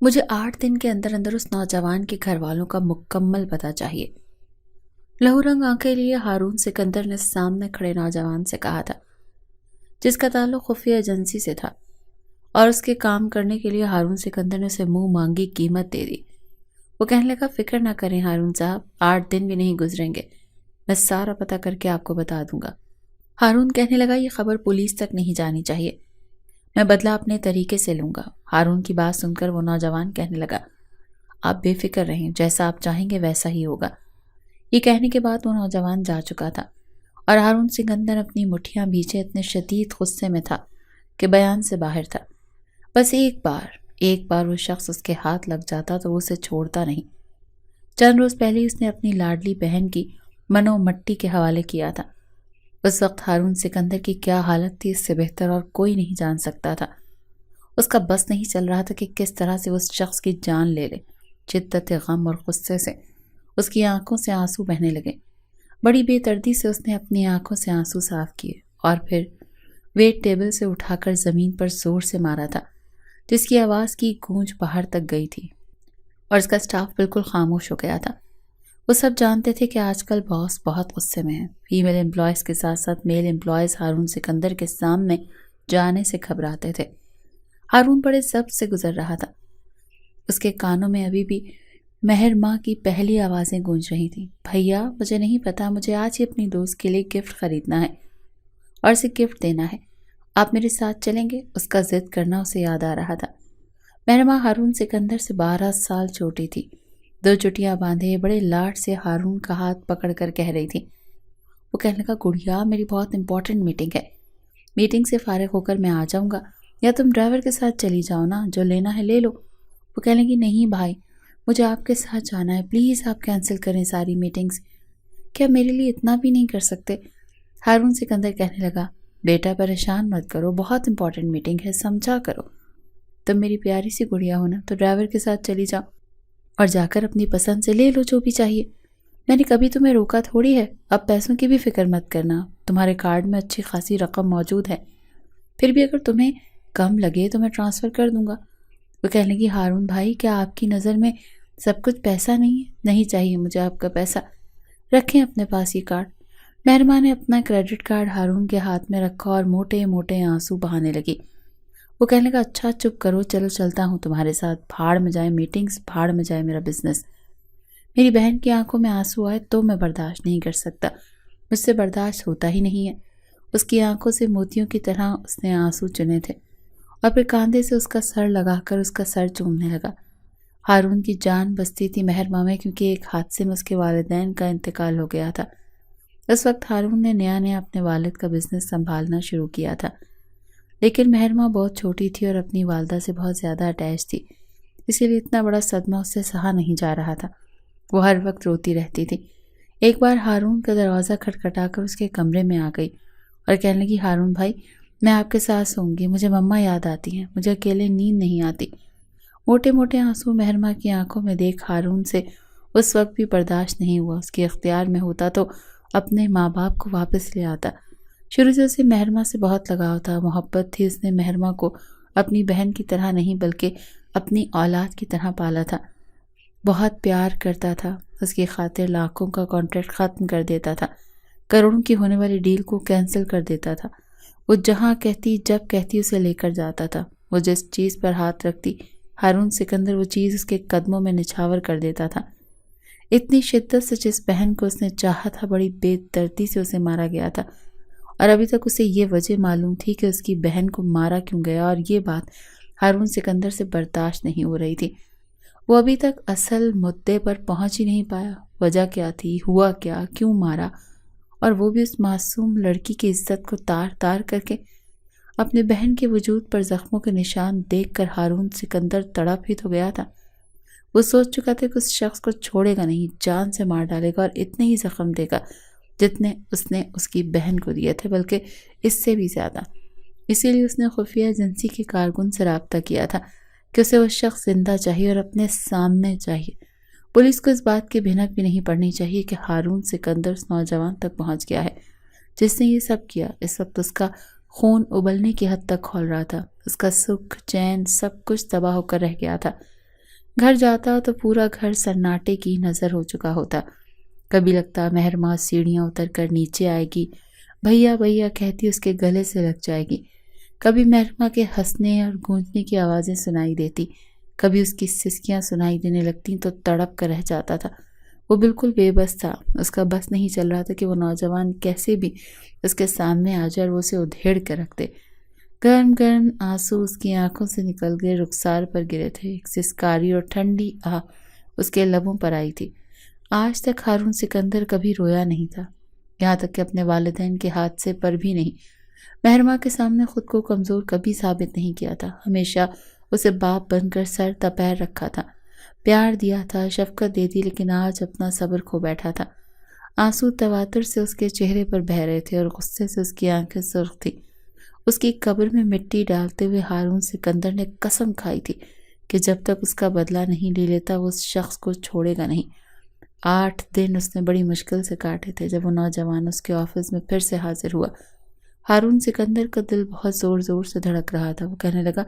مجھے 8 دن کے اندر اندر اس نوجوان کے گھر والوں کا مکمل پتہ چاہیے۔ لہو رنگ آنکھیں لیے ہارون سکندر نے سامنے کھڑے نوجوان سے کہا تھا، جس کا تعلق خفیہ ایجنسی سے تھا، اور اس کے کام کرنے کے لیے ہارون سکندر نے اسے منہ مانگی قیمت دے دی۔ وہ کہنے لگا، فکر نہ کریں ہارون صاحب، 8 دن بھی نہیں گزریں گے، میں سارا پتہ کر کے آپ کو بتا دوں گا۔ ہارون کہنے لگا، یہ خبر پولیس تک نہیں جانی چاہیے، میں بدلہ اپنے طریقے سے لوں گا۔ ہارون کی بات سن کر وہ نوجوان کہنے لگا، آپ بے فکر رہیں، جیسا آپ چاہیں گے ویسا ہی ہوگا۔ یہ کہنے کے بعد وہ نوجوان جا چکا تھا، اور ہارون سکندر اپنی مٹھیاں بھیجے اتنے شدید غصے میں تھا کہ بیان سے باہر تھا۔ بس ایک بار وہ شخص اس کے ہاتھ لگ جاتا تو وہ اسے چھوڑتا نہیں۔ چند روز پہلے اس نے اپنی لاڈلی بہن کی منو مٹی کے حوالے کیا تھا۔ اس وقت ہارون سکندر کی کیا حالت تھی، اس سے بہتر اور کوئی نہیں جان سکتا تھا۔ اس کا بس نہیں چل رہا تھا کہ کس طرح سے اس شخص کی جان لے لے۔ شدت غم اور غصے سے اس کی آنکھوں سے آنسو بہنے لگے۔ بڑی بے دردی سے اس نے اپنی آنکھوں سے آنسو صاف کیے اور پھر ویٹ ٹیبل سے اٹھا کر زمین پر زور سے مارا تھا، جس کی آواز کی گونج باہر تک گئی تھی، اور اس کا سٹاف بالکل خاموش ہو گیا تھا۔ وہ سب جانتے تھے کہ آج کل باس بہت غصے میں ہیں۔ فیمیل امپلائیز کے ساتھ ساتھ میل امپلائیز ہارون سکندر کے سامنے جانے سے گھبراتے تھے۔ ہارون بڑے ضبط سے گزر رہا تھا۔ اس کے کانوں میں ابھی بھی مہر ماں کی پہلی آوازیں گونج رہی تھیں، بھیا مجھے نہیں پتا، مجھے آج ہی اپنی دوست کے لیے گفٹ خریدنا ہے اور اسے گفٹ دینا ہے، آپ میرے ساتھ چلیں گے؟ اس کا ضد کرنا اسے یاد آ رہا تھا۔ مہر ماں ہارون سکندر سے 12 سال چھوٹی تھی۔ 2 چٹیاں باندھے بڑے لاڈ سے ہارون کا ہاتھ پکڑ کر کہہ رہی تھی۔ وہ کہنے لگا، گڑیا میری بہت امپورٹنٹ میٹنگ ہے، میٹنگ سے فارغ ہو کر میں آ جاؤں گا، یا تم ڈرائیور کے ساتھ چلی جاؤ نا، جو لینا ہے لے لو۔ وہ کہنے لگی، نہیں بھائی مجھے آپ کے ساتھ جانا ہے، پلیز آپ کینسل کریں ساری میٹنگز، کیا میرے لیے اتنا بھی نہیں کر سکتے؟ ہارون سکندر کہنے لگا، بیٹا پریشان مت کرو، بہت امپورٹنٹ میٹنگ ہے، سمجھا کرو، تم میری پیاری سی گڑیا ہو نا، تو ڈرائیور کے ساتھ چلی جاؤ اور جا کر اپنی پسند سے لے لو جو بھی چاہیے، میں نے کبھی تمہیں روکا تھوڑی ہے۔ اب پیسوں کی بھی فکر مت کرنا، تمہارے کارڈ میں اچھی خاصی رقم موجود ہے، پھر بھی اگر تمہیں کم لگے تو میں ٹرانسفر کر دوں گا۔ وہ کہنے لگی، ہارون بھائی کیا آپ کی نظر میں سب کچھ پیسہ نہیں ہے؟ نہیں چاہیے مجھے آپ کا پیسہ، رکھیں اپنے پاس یہ کارڈ۔ مہرماں نے اپنا کریڈٹ کارڈ ہارون کے ہاتھ میں رکھا اور موٹے موٹے آنسو بہانے لگی۔ وہ کہنے لگا، اچھا چپ کرو، چلو چلتا ہوں تمہارے ساتھ، بھاڑ میں جائے میٹنگز، بھاڑ میں جائے میرا بزنس۔ میری بہن کی آنکھوں میں آنسو آئے تو میں برداشت نہیں کر سکتا، مجھ سے برداشت ہوتا ہی نہیں ہے۔ اس کی آنکھوں سے موتیوں کی طرح اس نے آنسو چنے تھے، اور پھر کاندھے سے اس کا سر لگا کر اس کا سر چومنے لگا۔ ہارون کی جان بستی تھی مہرماں میں، کیونکہ ایک حادثے میں اس کے والدین کا انتقال ہو گیا تھا۔ اس وقت ہارون نے نیا نیا اپنے والد کا بزنس سنبھالنا شروع کیا تھا، لیکن مہرماں بہت چھوٹی تھی اور اپنی والدہ سے بہت زیادہ اٹیچ تھی، اسی لیے اتنا بڑا صدمہ اس سے سہا نہیں جا رہا تھا۔ وہ ہر وقت روتی رہتی تھی۔ ایک بار ہارون کا دروازہ کھٹکھٹا کر اس کے کمرے میں آ گئی اور کہنے لگی، ہارون بھائی میں آپ کے ساتھ سوؤں گی، مجھے مما یاد آتی ہیں، مجھے اکیلے نیند نہیں آتی۔ موٹے موٹے آنسو مہرماں کی آنکھوں میں دیکھ ہارون سے اس وقت بھی برداشت نہیں ہوا۔ اس کے اختیار میں ہوتا تو اپنے ماں باپ کو واپس لے آتا۔ شروع سے اسے مہرماں سے بہت لگاؤ تھا، محبت تھی۔ اس نے مہرماں کو اپنی بہن کی طرح نہیں بلکہ اپنی اولاد کی طرح پالا تھا، بہت پیار کرتا تھا۔ اس کی خاطر لاکھوں کا کانٹریکٹ ختم کر دیتا تھا، کروڑوں کی ہونے والی ڈیل کو کینسل کر دیتا تھا۔ وہ جہاں کہتی جب کہتی اسے لے کر جاتا تھا۔ وہ جس چیز پر ہاتھ رکھتی ہارون سکندر وہ چیز اس کے قدموں میں نچھاور کر دیتا تھا۔ اتنی شدت سے جس بہن کو اس نے چاہا تھا بڑی بے دردی سے اسے مارا گیا تھا، اور ابھی تک اسے یہ وجہ معلوم تھی کہ اس کی بہن کو مارا کیوں گیا، اور یہ بات ہارون سکندر سے برداشت نہیں ہو رہی تھی۔ وہ ابھی تک اصل مدعے پر پہنچ ہی نہیں پایا، وجہ کیا تھی، ہوا کیا، کیوں مارا، اور وہ بھی اس معصوم لڑکی کی عزت کو تار تار کر کے۔ اپنے بہن کے وجود پر زخموں کے نشان دیکھ کر ہارون سکندر تڑپ ہی تو گیا تھا۔ وہ سوچ چکا تھا کہ اس شخص کو چھوڑے گا نہیں، جان سے مار ڈالے گا اور اتنے ہی زخم دے گا جتنے اس نے اس کی بہن کو دیے تھے، بلکہ اس سے بھی زیادہ۔ اسی لیے اس نے خفیہ ایجنسی کے کارکن سے رابطہ کیا تھا کہ اسے وہ شخص زندہ چاہیے اور اپنے سامنے چاہیے۔ پولیس کو اس بات کی بھنک بھی نہیں پڑنی چاہیے کہ ہارون سکندر اس نوجوان تک پہنچ گیا ہے جس نے یہ سب کیا۔ اس وقت اس کا خون ابلنے کی حد تک کھول رہا تھا، اس کا سکھ چین سب کچھ تباہ ہو کر رہ گیا تھا۔ گھر جاتا تو پورا گھر سناٹے کی نظر ہو چکا ہوتا۔ کبھی لگتا مہرماں سیڑھیاں اتر کر نیچے آئے گی، بھیا بھیا کہتی اس کے گلے سے لگ جائے گی۔ کبھی مہرماں کے ہنسنے اور گونجنے کی آوازیں سنائی دیتی، کبھی اس کی سسکیاں سنائی دینے لگتی تو تڑپ کر رہ جاتا تھا۔ وہ بالکل بے بس تھا، اس کا بس نہیں چل رہا تھا کہ وہ نوجوان کیسے بھی اس کے سامنے آ جائے اور وہ اسے ادھیڑ کر رکھ دے۔ گرم گرم آنسو اس کی آنکھوں سے نکل گئے، رخسار پر گرے تھے، ایک سسکاری اور ٹھنڈی آہ اس کے لبوں پر آئی تھی۔ آج تک ہارون سکندر کبھی رویا نہیں تھا، یہاں تک کہ اپنے والدین کے حادثے پر بھی نہیں۔ مہرماں کے سامنے خود کو کمزور کبھی ثابت نہیں کیا تھا، ہمیشہ اسے باپ بن کر سر تپیر رکھا تھا، پیار دیا تھا، شفقت دے دی، لیکن آج اپنا صبر کھو بیٹھا تھا۔ آنسو تواتر سے اس کے چہرے پر بہہ رہے تھے اور غصے سے اس کی آنکھیں سرخ تھی۔ اس کی قبر میں مٹی ڈالتے ہوئے ہارون سکندر نے قسم کھائی تھی کہ جب تک اس کا بدلہ نہیں لے لیتا وہ اس شخص کو چھوڑے گا نہیں۔ 8 دن اس نے بڑی مشکل سے کاٹے تھے۔ جب وہ نوجوان اس کے آفس میں پھر سے حاضر ہوا، ہارون سکندر کا دل بہت زور زور سے دھڑک رہا تھا۔ وہ کہنے لگا،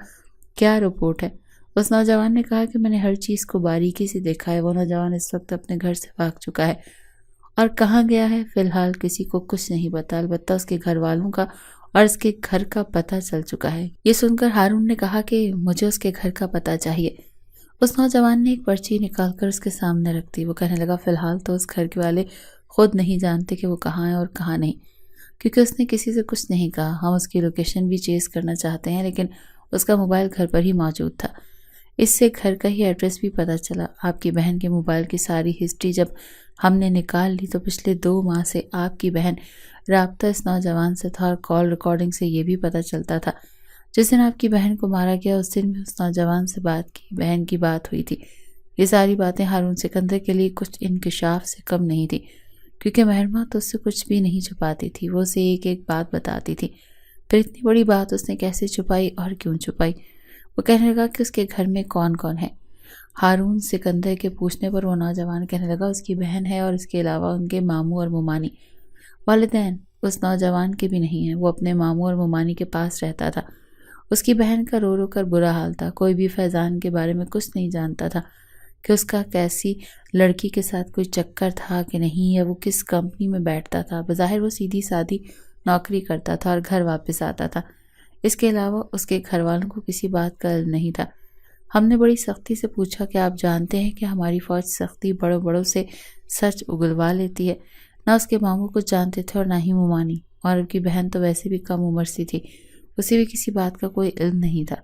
کیا رپورٹ ہے؟ اس نوجوان نے کہا کہ میں نے ہر چیز کو باریکی سے دیکھا ہے۔ وہ نوجوان اس وقت اپنے گھر سے بھاگ چکا ہے اور کہاں گیا ہے فی الحال کسی کو کچھ نہیں پتا، البتہ اس کے گھر والوں کا اور اس کے گھر کا پتہ چل چکا ہے۔ یہ سن کر ہارون نے کہا کہ مجھے اس کے گھر کا پتہ چاہیے۔ اس نوجوان نے ایک پرچی نکال کر اس کے سامنے رکھ دی۔ وہ کہنے لگا، فی الحال تو اس گھر کے والے خود نہیں جانتے کہ وہ کہاں ہے اور کہاں نہیں، کیونکہ اس نے کسی سے کچھ نہیں کہا۔ ہم اس کی لوکیشن بھی چیز کرنا چاہتے ہیں، لیکن اس کا موبائل گھر پر ہی موجود تھا۔ اس سے گھر کا ہی ایڈریس بھی پتہ چلا۔ آپ کی بہن کے موبائل کی ساری ہسٹری جب ہم نے نکال لی تو پچھلے 2 ماہ سے آپ کی بہن رابطہ اس نوجوان سے تھا، اور کال ریکارڈنگ سے یہ بھی پتہ چلتا تھا جس دن آپ کی بہن کو مارا گیا اس دن بھی اس نوجوان سے بات کی، بہن کی بات ہوئی تھی۔ یہ ساری باتیں ہارون سکندر کے لیے کچھ انکشاف سے کم نہیں تھی، کیونکہ مہرماں تو اس سے کچھ بھی نہیں چھپاتی تھی، وہ اسے ایک ایک بات بتاتی تھی۔ پھر اتنی بڑی بات اس نے کیسے چھپائی اور کیوں چھپائی؟ وہ کہنے لگا کہ اس کے گھر میں کون کون ہے۔ ہارون سکندر کے پوچھنے پر وہ نوجوان کہنے لگا اس کی بہن ہے اور اس کے علاوہ ان کے ماموں اور ممانی۔ والدین اس نوجوان کے بھی نہیں ہیں، وہ اپنے ماموں اور ممانی کے پاس رہتا تھا۔ اس کی بہن کا رو رو کر برا حال تھا، کوئی بھی فیضان کے بارے میں کچھ نہیں جانتا تھا کہ اس کا کیسی لڑکی کے ساتھ کوئی چکر تھا کہ نہیں، یا وہ کس کمپنی میں بیٹھتا تھا۔ بظاہر وہ سیدھی سادی نوکری کرتا تھا اور گھر واپس آتا تھا۔ اس کے علاوہ اس کے گھر والوں کو کسی بات کا علم نہیں تھا۔ ہم نے بڑی سختی سے پوچھا کہ آپ جانتے ہیں کہ ہماری فوج سختی بڑوں بڑوں سے سچ اگلوا لیتی ہے۔ نہ اس کے ماموں کچھ جانتے تھے اور نہ ہی ممانی، اور ان کی بہن تو ویسے بھی کم عمر سی تھی، اسے بھی کسی بات کا کوئی علم نہیں تھا۔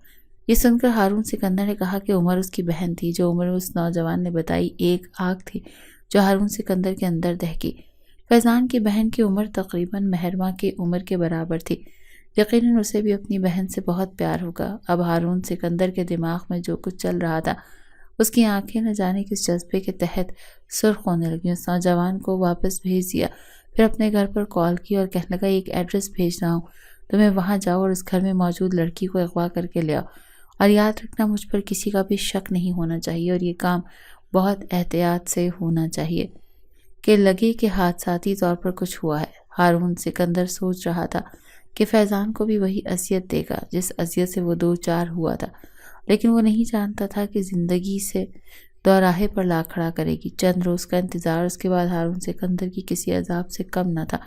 یہ سن کر ہارون سکندر نے کہا کہ عمر اس کی بہن تھی۔ جو عمر اس نوجوان نے بتائی ایک آگ تھی جو ہارون سکندر کے اندر دہکی۔ فیضان کی بہن کی عمر تقریباً مہرماں کی عمر کے برابر تھی۔ یقیناً اسے بھی اپنی بہن سے بہت پیار ہوگا۔ اب ہارون سکندر کے دماغ میں جو کچھ چل رہا تھا، اس کی آنکھیں نہ جانے کس جذبے کے تحت سرخ ہونے لگیں۔ اس نوجوان کو واپس بھیج دیا، پھر اپنے گھر پر کال کی اور کہنے لگا ایک ایڈریس بھیج رہا ہوں، تمہیں وہاں جاؤ اور اس گھر میں موجود لڑکی کو اغوا کر کے لے آؤ، اور یاد رکھنا مجھ پر کسی کا بھی شک نہیں ہونا چاہیے، اور یہ کام بہت احتیاط سے ہونا چاہیے کہ لگے کہ حادثاتی طور پر کچھ ہوا ہے۔ ہارون سکندر سوچ رہا تھا کہ فیضان کو بھی وہی اذیت دے گا جس اذیت سے وہ 2 4 ہوا تھا، لیکن وہ نہیں جانتا تھا کہ زندگی سے دوراہے پر لا کھڑا کرے گی۔ چند روز کا انتظار، اس کے بعد ہارون سکندر کی کسی عذاب سے کم نہ تھا۔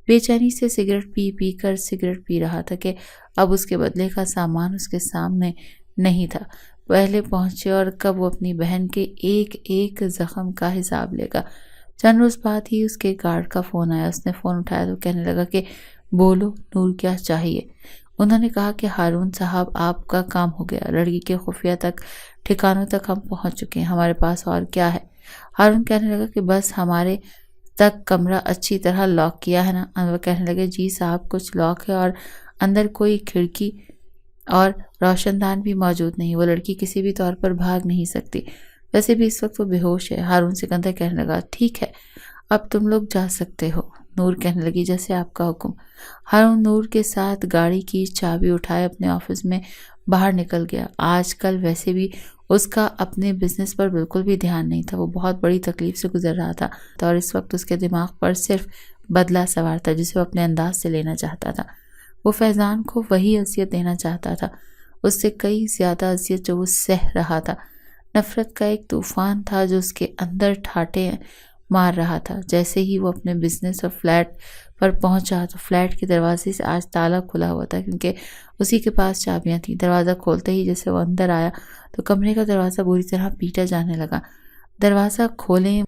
بے چینی سے سگریٹ پی کر سگریٹ پی رہا تھا کہ اب اس کے بدلے کا سامان اس کے سامنے نہیں تھا۔ پہلے پہنچے اور کب وہ اپنی بہن کے ایک ایک زخم کا حساب لے گا۔ چند روز بعد ہی اس کے گارڈ کا فون آیا۔ اس نے فون اٹھایا تو کہنے لگا کہ بولو نور، کیا چاہیے؟ انہوں نے کہا کہ ہارون صاحب آپ کا کام ہو گیا، لڑکی کے خفیہ تک ٹھکانوں تک ہم پہنچ چکے ہیں، ہمارے پاس اور کیا ہے؟ ہارون کہنے لگا کہ بس ہمارے تک کمرہ اچھی طرح لاک کیا ہے نا؟ انور کہنے لگے جی صاحب کچھ لاک ہے اور اندر کوئی کھڑکی اور روشن دان بھی موجود نہیں، وہ لڑکی کسی بھی طور پر بھاگ نہیں سکتی، ویسے بھی اس وقت وہ بے ہوش ہے۔ ہارون سکندر کہنے لگا ٹھیک ہے اب تم لوگ جا سکتے ہو۔ نور کہنے لگی جیسے آپ کا حکم۔ ہارون نور کے ساتھ گاڑی کی چابی اٹھائے اپنے آفس میں باہر نکل گیا۔ آج کل ویسے بھی اس کا اپنے بزنس پر بالکل بھی دھیان نہیں تھا، وہ بہت بڑی تکلیف سے گزر رہا تھا اور اس وقت اس کے دماغ پر صرف بدلہ سوار تھا جسے وہ اپنے انداز سے لینا چاہتا تھا۔ وہ فیضان کو وہی اذیت دینا چاہتا تھا، اس سے کئی زیادہ اذیت جو وہ سہ رہا تھا۔ نفرت کا ایک طوفان تھا جو اس کے اندر ٹھاٹے مار رہا تھا۔ جیسے ہی وہ اپنے بزنس اور فلیٹ پر پہنچا تو فلیٹ کے دروازے سے آج تالا کھلا ہوا تھا کیونکہ اسی کے پاس چابیاں تھیں۔ دروازہ کھولتے ہی جیسے وہ اندر آیا تو کمرے کا دروازہ بری طرح پیٹا جانے لگا۔ دروازہ کھولیں،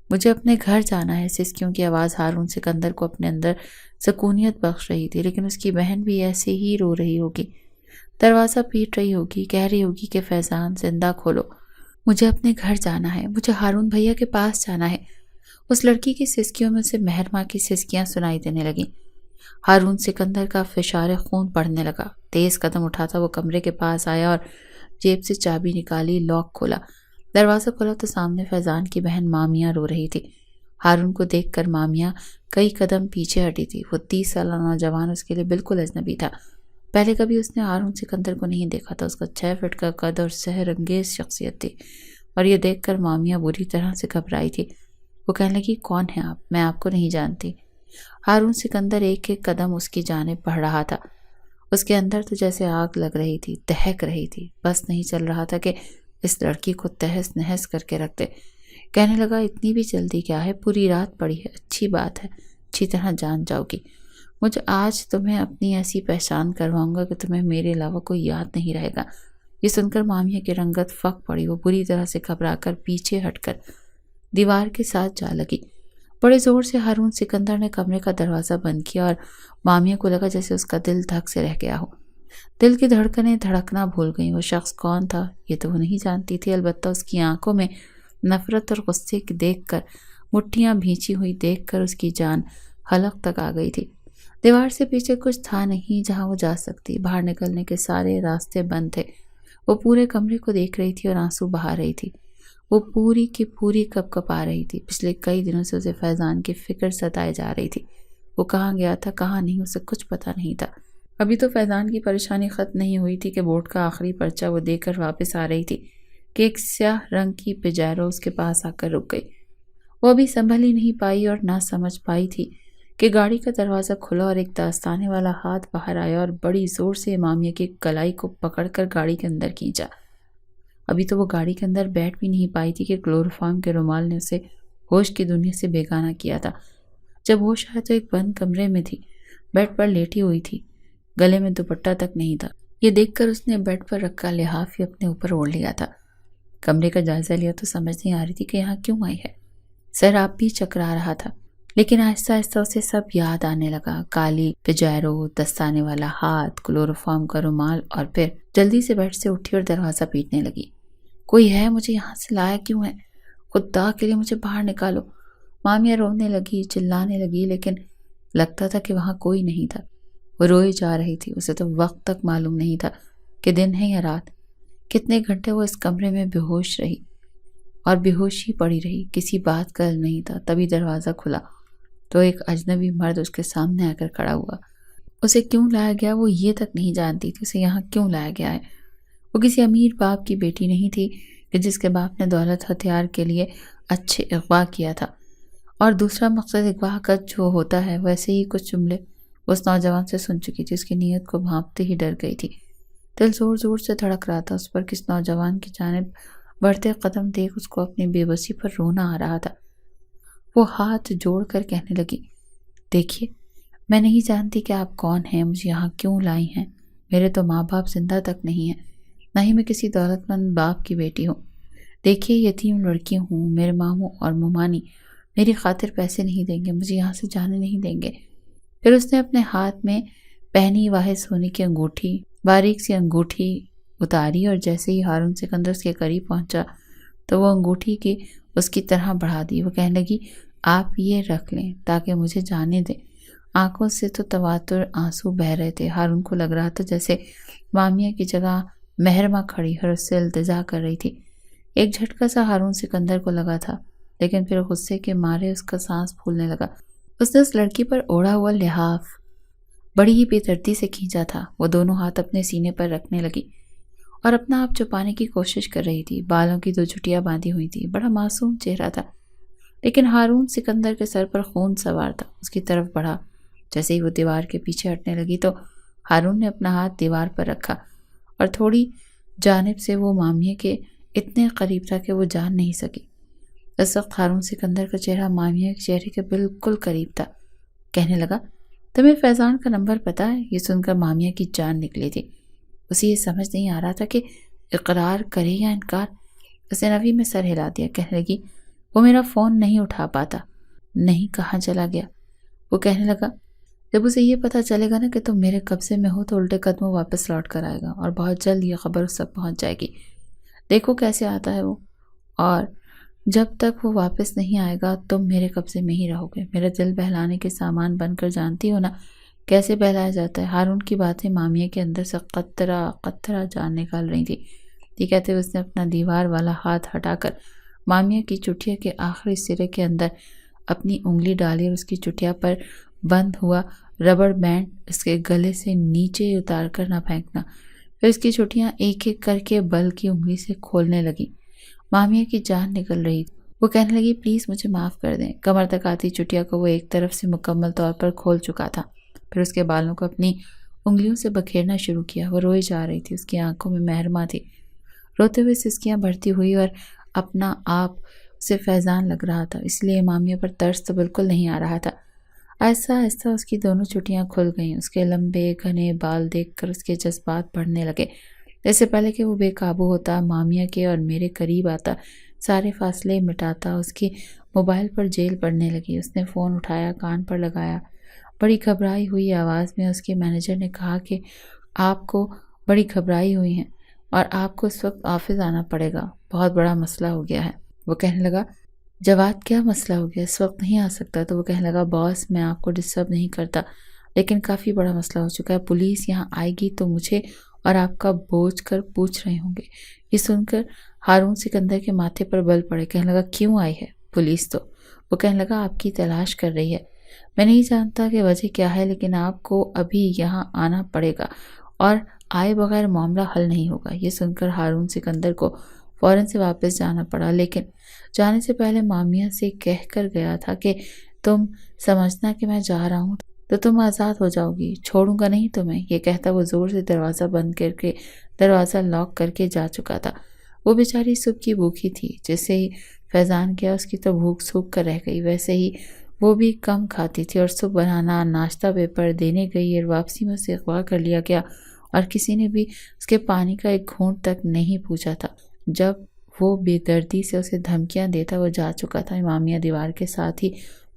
مجھے اپنے گھر جانا ہے۔ سسکیوں کی آواز ہارون سکندر کو اپنے اندر سکونیت بخش رہی تھی، لیکن اس کی بہن بھی ایسے ہی رو رہی ہوگی، دروازہ پیٹ رہی ہوگی، کہہ رہی ہوگی کہ فیضان زندہ کھولو، مجھے اپنے گھر جانا ہے، مجھے ہارون بھیا کے پاس جانا ہے۔ اس لڑکی کی سسکیوں میں سے مہرماں کی سسکیاں سنائی دینے لگیں۔ ہارون سکندر کا فشار خون بڑھنے لگا۔ تیز قدم اٹھاتا وہ کمرے کے پاس آیا اور جیب سے چابی نکالی، لاک کھولا۔ دروازہ کھولا تو سامنے فیضان کی بہن مامیہ رو رہی تھی۔ ہارون کو دیکھ کر مامیہ کئی قدم پیچھے ہٹی تھی۔ وہ 30 سالہ نوجوان اس کے لیے بالکل اجنبی تھا۔ پہلے کبھی اس نے ہارون سکندر کو نہیں دیکھا تھا۔ اس کا 6 فٹ کا قد اور سحر انگیز شخصیت تھی، اور یہ دیکھ کر مامیہ بری طرح سے گھبرائی تھی۔ وہ کہنے لگی، کون ہے آپ؟ میں آپ کو نہیں جانتی۔ ہارون سکندر ایک ایک قدم اس کی جانب بڑھ رہا تھا۔ اس کے اندر تو جیسے آگ لگ رہی تھی، دہک رہی تھی۔ بس نہیں چل رہا تھا کہ اس لڑکی کو تہس نہس کر کے رکھ دے۔ کہنے لگا، اتنی بھی جلدی کیا ہے؟ پوری رات پڑی ہے، اچھی بات ہے، اچھی طرح جان جاؤ گی۔ مجھے آج تمہیں اپنی ایسی پہچان کرواؤں گا کہ تمہیں میرے علاوہ کوئی یاد نہیں رہے گا۔ یہ سن کر مامیہ کی رنگت فک پڑی۔ وہ بری طرح سے گھبرا کر پیچھے ہٹ کر دیوار کے ساتھ جا لگی۔ بڑے زور سے ہارون سکندر نے کمرے کا دروازہ بند کیا اور مامیہ کو لگا جیسے اس کا دل دھک سے رہ گیا ہو۔ دل کی دھڑکنیں دھڑکنا بھول گئیں۔ وہ شخص کون تھا یہ تو وہ نہیں جانتی تھی، البتہ اس کی آنکھوں میں نفرت اور غصے کی دیکھ کر، مٹھیاں بھینچی ہوئی دیکھ کر اس کی جان حلق تک آ گئی تھی۔ دیوار سے پیچھے کچھ تھا نہیں جہاں وہ جا سکتی۔ باہر نکلنے کے سارے راستے بند تھے۔ وہ پورے کمرے کو دیکھ رہی تھی اور آنسو بہا رہی تھی۔ وہ پوری کی پوری کپ کپ آ رہی تھی۔ پچھلے کئی دنوں سے اسے فیضان کی فکر ستائے جا رہی تھی۔ وہ کہاں گیا تھا، کہاں نہیں، اسے کچھ پتہ نہیں تھا۔ ابھی تو فیضان کی پریشانی ختم نہیں ہوئی تھی کہ بورڈ کا آخری پرچہ وہ دے کر واپس آ رہی تھی کہ ایک سیاہ رنگ کی پجیرو اس کے پاس آ کر رک گئی۔ وہ ابھی سنبھل ہی نہیں پائی اور نہ سمجھ پائی تھی کہ گاڑی کا دروازہ کھلا اور ایک داستانے والا ہاتھ باہر آیا اور بڑی زور سے مامیہ کی کلائی کو پکڑ کر گاڑی کے اندر کھینچا۔ ابھی تو وہ گاڑی کے اندر بیٹھ بھی نہیں پائی تھی کہ کلوروفارم کے رومال نے اسے ہوش کی دنیا سے بیگانہ کیا تھا۔ جب ہوش آیا تو ایک بند کمرے میں تھی، بیڈ پر لیٹی ہوئی تھی، گلے میں دوپٹہ تک نہیں تھا۔ یہ دیکھ کر اس نے بیڈ پر رکھا لحاف ہی اپنے اوپر اوڑھ لیا تھا۔ کمرے کا جائزہ لیا تو سمجھ نہیں آ رہی تھی کہ یہاں کیوں آئی ہے۔ سیراب بھی چکرا رہا تھا، لیکن آہستہ آہستہ اسے سب یاد آنے لگا۔ کالی پجیرو، دستانے والا ہاتھ، کلوروفارم کا رومال، اور پھر جلدی سے بیڈ سے اٹھی اور دروازہ پیٹنے لگی۔ کوئی ہے؟ مجھے یہاں سے لایا کیوں ہے؟ خدا کے لیے مجھے باہر نکالو۔ مامیہ رونے لگی، چلانے لگی، لیکن لگتا تھا کہ وہاں کوئی نہیں تھا۔ وہ روئی جا رہی تھی۔ اسے تو وقت تک معلوم نہیں تھا کہ دن ہے یا رات۔ کتنے گھنٹے وہ اس کمرے میں بے ہوش رہی اور بے ہوش ہی پڑی رہی، کسی بات کا علم نہیں تھا۔ تبھی دروازہ کھلا تو ایک اجنبی مرد اس کے سامنے آ کر کھڑا ہوا۔ اسے کیوں لایا گیا وہ یہ تک نہیں جانتی تھی، اسے یہاں کیوں لایا گیا ہے۔ وہ کسی امیر باپ کی بیٹی نہیں تھی کہ جس کے باپ نے دولت ہتھیار کے لیے اچھے اغوا کیا تھا، اور دوسرا مقصد اغوا کا جو ہوتا ہے ویسے ہی کچھ جملے وہ اس نوجوان سے سن چکی تھی۔ اس کی نیت کو بھانپتے ہی ڈر گئی تھی۔ دل زور زور سے دھڑک رہا تھا۔ اس پر کس نوجوان کی جانب بڑھتے قدم دیکھ اس کو اپنی بے بسی پر رونا آ رہا تھا۔ وہ ہاتھ جوڑ کر کہنے لگی، دیکھیے، میں نہیں جانتی کہ آپ کون ہیں، مجھے یہاں کیوں لائی ہیں۔ میرے تو ماں باپ زندہ تک نہیں ہیں، نہ ہی میں کسی دولت مند باپ کی بیٹی ہوں۔ دیکھیے، یتیم لڑکی ہوں، میرے ماموں اور ممانی میری خاطر پیسے نہیں دیں گے، مجھے یہاں سے جانے نہیں دیں گے۔ پھر اس نے اپنے ہاتھ میں پہنی واحد سونے کی انگوٹھی، باریک سی انگوٹھی اتاری، اور جیسے ہی ہارون سکندر کے قریب پہنچا تو وہ انگوٹھی کی اس کی طرح بڑھا دی۔ وہ کہنے لگی، آپ یہ رکھ لیں تاکہ مجھے جانے دیں۔ آنکھوں سے تو تواتر آنسو بہہ رہے تھے۔ ہارون کو لگ رہا تھا جیسے مامیہ کی جگہ مہرماں کھڑی اور اس سے التجا کر رہی تھی۔ ایک جھٹکا سا ہارون سکندر کو لگا تھا، لیکن پھر غصے کے مارے اس کا سانس پھولنے لگا۔ اس نے اس لڑکی پر اوڑھا ہوا لحاف بڑی ہی بے دردی سے کھینچا تھا۔ وہ دونوں ہاتھ اپنے سینے پر رکھنے لگی اور اپنا آپ چھپانے کی کوشش کر رہی تھی۔ بالوں کی 2 چٹیاں باندھی ہوئی تھی، بڑا معصوم چہرہ تھا، لیکن ہارون سکندر کے سر پر خون سوار تھا۔ اس کی طرف بڑھا۔ جیسے ہی وہ دیوار کے پیچھے ہٹنے لگی تو ہارون نے اپنا ہاتھ دیوار پر رکھا اور تھوڑی جانب سے وہ مامیہ کے اتنے قریب تھا کہ وہ جان نہیں سکی۔ اس وقت ہارون سکندر کا چہرہ مامیہ کے چہرے کے بالکل قریب تھا۔ کہنے لگا، تمہیں فیضان کا نمبر پتا ہے؟ یہ سن کر مامیہ کی جان نکلی تھی۔ اسے یہ سمجھ نہیں آ رہا تھا کہ اقرار کرے یا انکار۔ اس نے نفی میں سر ہلا دیا۔ کہنے لگی، وہ میرا فون نہیں اٹھا پاتا۔ نہیں، کہاں چلا گیا؟ وہ کہنے لگا، جب اسے یہ پتا چلے گا نا کہ تم میرے قبضے میں ہو تو الٹے قدموں واپس لوٹ کر آئے گا، اور بہت جلد یہ خبر اس تک پہنچ جائے گی۔ دیکھو کیسے آتا ہے وہ، اور جب تک وہ واپس نہیں آئے گا تم میرے قبضے میں ہی رہو گے۔ میرا دل بہلانے کے سامان بن کر جانتی ہو نا کیسے بہلایا جاتا ہے۔ ہارون کی باتیں مامیہ کے اندر سے قطرہ قطرہ جان نکال رہی تھی۔ یہ کہتے ہوئے اس نے اپنا دیوار والا ہاتھ ہٹا کر مامیہ کی چٹیا کے آخری سرے کے اندر اپنی انگلی ڈالی اور اس کی چٹیا پر بند ہوا ربڑ بینڈ اس کے گلے سے نیچے اتار کر نہ پھینکنا۔ پھر اس کی چٹیاں ایک ایک کر کے بل کی انگلی سے کھولنے لگی۔ مامیہ کی جان نکل رہی تھی۔ وہ کہنے لگی، پلیز مجھے معاف کر دیں۔ کمر تک آتی چٹیا کو وہ ایک طرف سے مکمل طور پر کھول چکا تھا۔ پھر اس کے بالوں کو اپنی انگلیوں سے بکھیرنا شروع کیا۔ وہ روئی جا رہی تھی، اس کی آنکھوں میں مہرما تھی۔ روتے ہوئے سسکیاں بڑھتی ہوئی اور اپنا آپ اسے فیضان لگ رہا تھا، اس لیے مامیہ پر ترس تو بالکل نہیں آ رہا تھا۔ آہستہ آہستہ اس کی دونوں چٹیاں کھل گئیں۔ اس کے لمبے گھنے بال دیکھ کر اس کے جذبات بڑھنے لگے۔ اس سے پہلے کہ وہ بے قابو ہوتا، مامیہ کے اور میرے قریب آتا، سارے فاصلے مٹاتا، اس کی موبائل پر جیل پڑنے لگی۔ اس نے فون اٹھایا، کان پر لگایا۔ بڑی گھبرائی ہوئی آواز میں اس کے مینیجر نے کہا کہ آپ کو بڑی گھبرائی ہوئی ہیں اور آپ کو اس وقت آفس آنا پڑے گا، بہت بڑا مسئلہ ہو گیا ہے۔ وہ کہنے لگا، جواد کیا مسئلہ ہو گیا؟ اس وقت نہیں آ سکتا۔ تو وہ کہنے لگا، باس میں آپ کو ڈسٹرب نہیں کرتا، لیکن کافی بڑا مسئلہ ہو چکا ہے۔ پولیس یہاں آئے گی تو مجھے اور آپ کا بوجھ کر پوچھ رہے ہوں گے۔ یہ سن کر ہارون سکندر کے ماتھے پر بل پڑے۔ کہنے لگا، کیوں آئی ہے پولیس؟ تو وہ کہنے لگا، آپ کی تلاش کر رہی ہے۔ میں نہیں جانتا کہ وجہ کیا ہے، لیکن آپ کو ابھی یہاں آنا پڑے گا اور آئے بغیر معاملہ حل نہیں ہوگا۔ یہ سن کر ہارون سکندر کو فوراً سے واپس جانا پڑا، لیکن جانے سے پہلے مامیہ سے کہہ کر گیا تھا کہ تم سمجھنا کہ میں جا رہا ہوں تو تم آزاد ہو جاؤ گی، چھوڑوں گا نہیں تمہیں۔ یہ کہتا وہ زور سے دروازہ بند کر کے دروازہ لاک کر کے جا چکا تھا۔ وہ بیچاری صبح کی بھوکی تھی، جیسے ہی فیضان کیا اس کی تو بھوک سوکھ کر رہ گئی، ویسے ہی وہ بھی کم کھاتی تھی، اور صبح بنانا ناشتہ پیپر دینے گئی اور واپسی میں اسے اغوا کر لیا گیا اور کسی نے بھی اس کے پانی کا ایک گھونٹ تک نہیں پوچھا تھا۔ جب وہ بے دردی سے اسے دھمکیاں دیتا وہ جا چکا تھا، مامیہ دیوار کے ساتھ ہی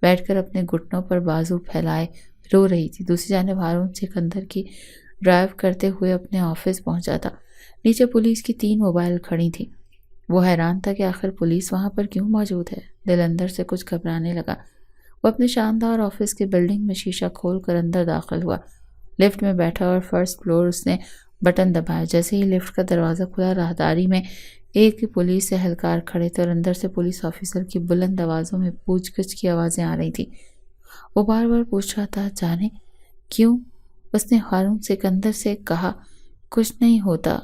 بیٹھ کر اپنے گھٹنوں پر بازو پھیلائے رو رہی تھی۔ دوسری جانب ہارون سکندر کی ڈرائیو کرتے ہوئے اپنے آفس پہنچا تھا۔ نیچے پولیس کی 3 موبائل کھڑی تھی۔ وہ حیران تھا کہ آخر پولیس وہاں پر کیوں موجود ہے۔ دل اندر سے کچھ گھبرانے لگا۔ وہ اپنے شاندار آفس کے بلڈنگ میں شیشہ کھول کر اندر داخل ہوا۔ لفٹ میں بیٹھا اور فرسٹ فلور اس نے بٹن دبایا۔ جیسے ہی لفٹ کا دروازہ کھلا، راہداری میں ایک پولیس اہلکار کھڑے تھے اور اندر سے پولیس آفیسر کی بلند آوازوں میں پوچھ گچھ کی آوازیں آ رہی تھی۔ وہ بار بار پوچھ رہا تھا، جانے کیوں؟ اس نے ہارون سکندر سے کہا، کچھ نہیں ہوتا۔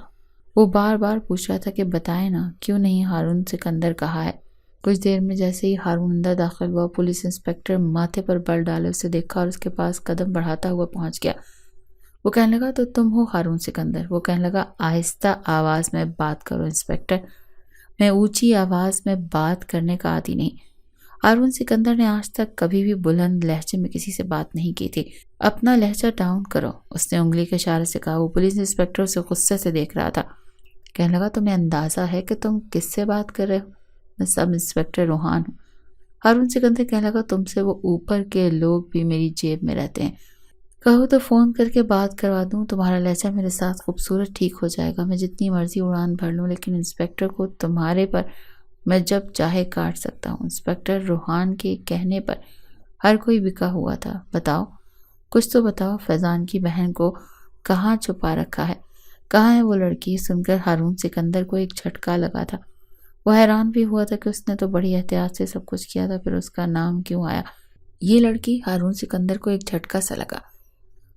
وہ بار بار پوچھ رہا تھا کہ بتائے نا کیوں نہیں ہارون سکندر کہا ہے۔ کچھ دیر میں جیسے ہی ہارون اندر داخل ہوا، پولیس انسپکٹر ماتھے پر بل ڈالے اسے دیکھا اور اس کے پاس قدم بڑھاتا ہوا پہنچ گیا۔ وہ کہنے لگا، تو تم ہو ہارون سکندر؟ وہ کہنے لگا، آہستہ آواز میں بات کرو انسپکٹر، میں اونچی آواز میں بات کرنے کا عادی نہیں۔ ہارون سکندر نے آج تک کبھی بھی بلند لہجے میں کسی سے بات نہیں کی تھی۔ اپنا لہجہ ڈاؤن کرو، اس نے انگلی کے اشارے سے کہا۔ وہ پولیس انسپکٹر اسے غصے سے دیکھ رہا تھا۔ کہنے لگا، تمہیں اندازہ ہے کہ تم کس سے بات کر رہے ہو؟ میں سب انسپکٹر روحان ہوں۔ ہارون سکندر کہنے لگا، تم سے وہ اوپر کے لوگ بھی میری جیب میں رہتے ہیں، کہو تو فون کر کے بات کروا دوں، تمہارا لہجہ میرے ساتھ خوبصورت ٹھیک ہو جائے گا۔ میں جتنی مرضی اڑان بھر لوں، لیکن انسپکٹر کو تمہارے پر میں جب چاہے کاٹ سکتا ہوں۔ انسپکٹر روحان کے کہنے پر ہر کوئی بکا ہوا تھا۔ بتاؤ، کچھ تو بتاؤ، فیضان کی بہن کو کہاں چھپا رکھا ہے؟ کہاں ہے وہ لڑکی؟ سن کر ہارون سکندر کو ایک جھٹکا لگا تھا۔ وہ حیران بھی ہوا تھا کہ اس نے تو بڑی احتیاط سے سب کچھ کیا تھا، پھر اس کا نام کیوں آیا؟ یہ لڑکی؟ ہارون سکندر کو ایک جھٹکا سا لگا۔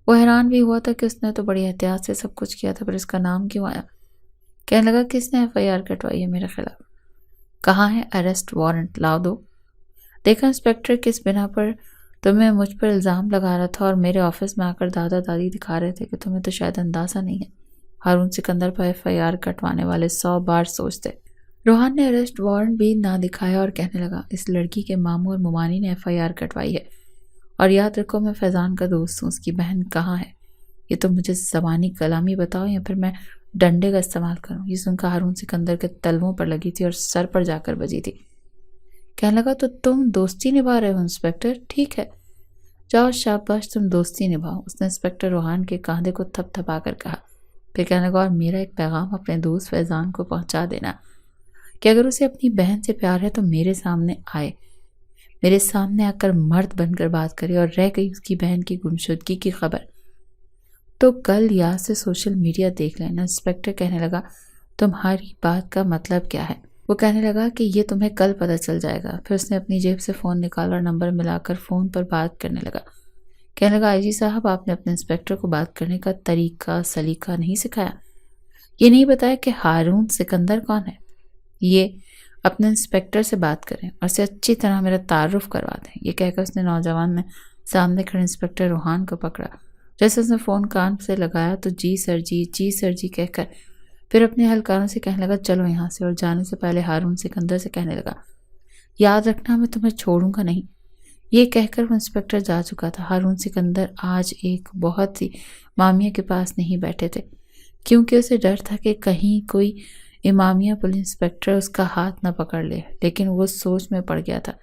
وہ حیران بھی ہوا تھا کہ اس نے تو بڑی احتیاط سے سب کچھ کیا تھا، پھر اس کا نام کیوں آیا؟ کہنے لگا، کس نے FIR کٹوائی ہے میرے خلاف؟ کہاں ہے اریسٹ وارنٹ؟ لاؤ دو۔ دیکھا انسپکٹر، کس بنا پر تمہیں مجھ پر الزام لگا رہا تھا اور میرے آفس میں آ کر دادا دادی دکھا رہے تھے کہ تمہیں تو شاید اندازہ نہیں ہے۔ ہارون سکندر پر FIR کٹوانے والے 100 بار سوچتے۔ روحان نے اریسٹ وارنٹ بھی نہ دکھایا اور کہنے لگا، اس لڑکی کے ماموں اور ممانی نے FIR کٹوائی ہے، اور یاد رکھو میں فیضان کا دوست ہوں، اس کی بہن کہاں ہے؟ یہ تو مجھے زبانی کلامی بتاؤ یا پھر میں ڈنڈے کا استعمال کروں۔ یہ سن کر ہارون سکندر کے تلووں پر لگی تھی اور سر پر جا کر بجی تھی۔ کہنے لگا، تو تم دوستی نبھا رہے ہو انسپکٹر؟ ٹھیک ہے، جاؤ شاباش، تم دوستی نبھاؤ۔ اس نے انسپکٹر روحان کے کاندھے کو تھپ تھپا کر کہا، پھر کہنے لگا، اور میرا ایک پیغام اپنے دوست فیضان کو پہنچا دینا کہ اگر اسے اپنی بہن سے پیار ہے تو میرے سامنے آئے، میرے سامنے آ کر مرد بن کر بات کرے، اور رہ گئی اس کی بہن کی گمشدگی کی خبر تو کل یاد سے سوشل میڈیا دیکھ لینا۔ انسپکٹر کہنے لگا، تمہاری بات کا مطلب کیا ہے؟ وہ کہنے لگا کہ یہ تمہیں کل پتہ چل جائے گا۔ پھر اس نے اپنی جیب سے فون نکالا اور نمبر ملا کر فون پر بات کرنے لگا۔ کہنے لگا، IG صاحب، آپ نے اپنے انسپکٹر کو بات کرنے کا طریقہ سلیقہ نہیں سکھایا، یہ نہیں بتایا کہ ہارون سکندر کون ہے۔ یہ اپنے انسپکٹر سے بات کریں اور اسے اچھی طرح میرا تعارف کروا دیں۔ یہ کہہ کر اس نے نوجوان نے سامنے کھڑے انسپکٹر روحان کو پکڑا۔ جیسے اس نے فون کان سے لگایا تو جی سر جی، جی سر جی کہہ کر پھر اپنے اہلکاروں سے کہنے لگا، چلو یہاں سے، اور جانے سے پہلے ہارون سکندر سے کہنے لگا، یاد رکھنا میں تمہیں چھوڑوں گا نہیں۔ یہ کہہ کر وہ انسپکٹر جا چکا تھا۔ ہارون سکندر آج ایک بہت سی مامیہ کے پاس نہیں بیٹھے تھے، کیونکہ اسے ڈر تھا کہ کہیں کوئی امامیہ پولیس انسپکٹر اس کا ہاتھ نہ پکڑ لے، لیکن وہ سوچ میں پڑ گیا تھا،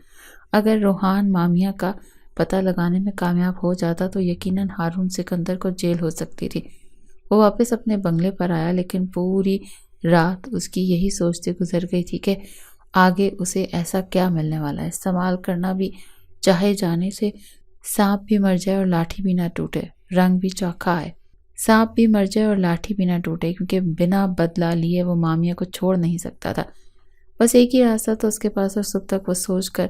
اگر روحان مامیہ کا پتہ لگانے میں کامیاب ہو جاتا تو یقیناً ہارون سکندر کو جیل ہو سکتی تھی۔ وہ واپس اپنے بنگلے پر آیا، لیکن پوری رات اس کی یہی سوچتے گزر گئی تھی کہ آگے اسے ایسا کیا ملنے والا ہے۔ استعمال کرنا بھی چاہے جانے سے سانپ بھی مر جائے اور لاٹھی بھی نہ ٹوٹے، رنگ بھی چوکھا آئے۔ سانپ بھی مر جائے اور لاٹھی بھی نہ ٹوٹے، کیونکہ بنا بدلہ لیے وہ مامیہ کو چھوڑ نہیں سکتا تھا۔ بس ایک ہی راستہ تھا اس کے پاس، اور صبح تک وہ سوچ کر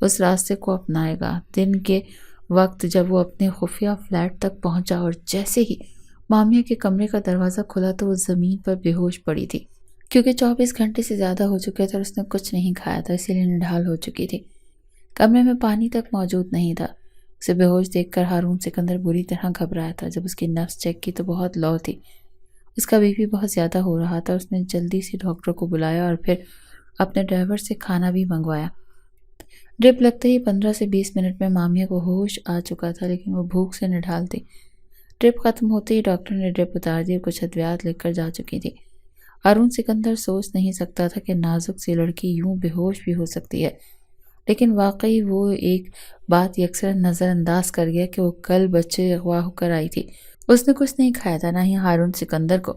اس راستے کو اپنائے گا۔ دن کے وقت جب وہ اپنے خفیہ فلیٹ تک پہنچا اور جیسے ہی مامیہ کے کمرے کا دروازہ کھلا تو وہ زمین پر بے ہوش پڑی تھی، کیونکہ 24 گھنٹے سے زیادہ ہو چکے تھے اور اس نے کچھ نہیں کھایا تھا، اسی لیے نڈھال ہو چکی تھی۔ کمرے میں پانی تک موجود نہیں تھا۔ اسے بے ہوش دیکھ کر ہارون سکندر بری طرح گھبرایا تھا۔ جب اس کی نبض چیک کی تو بہت لو تھی، اس کا BP بہت زیادہ ہو رہا تھا۔ اس نے جلدی سے ڈاکٹر کو بلایا اور پھر اپنے ڈرائیور سے کھانا بھی منگوایا۔ ڈرپ لگتے ہی 15 سے 20 منٹ میں مامیہ کو ہوش آ چکا تھا، لیکن وہ بھوک سے نڈھال تھی۔ ڈرپ ختم ہوتے ہی ڈاکٹر نے ڈرپ اتار دی اور کچھ ادویات لکھ کر جا چکی تھی۔ ہارون سکندر سوچ نہیں سکتا تھا کہ نازک سی لڑکی یوں بے ہوش بھی ہو سکتی ہے، لیکن واقعی وہ ایک بات یکسر نظر انداز کر گیا کہ وہ کل بچے اغوا ہو کر آئی تھی۔ اس نے کچھ نہیں کھایا تھا، نہ ہی ہارون سکندر کو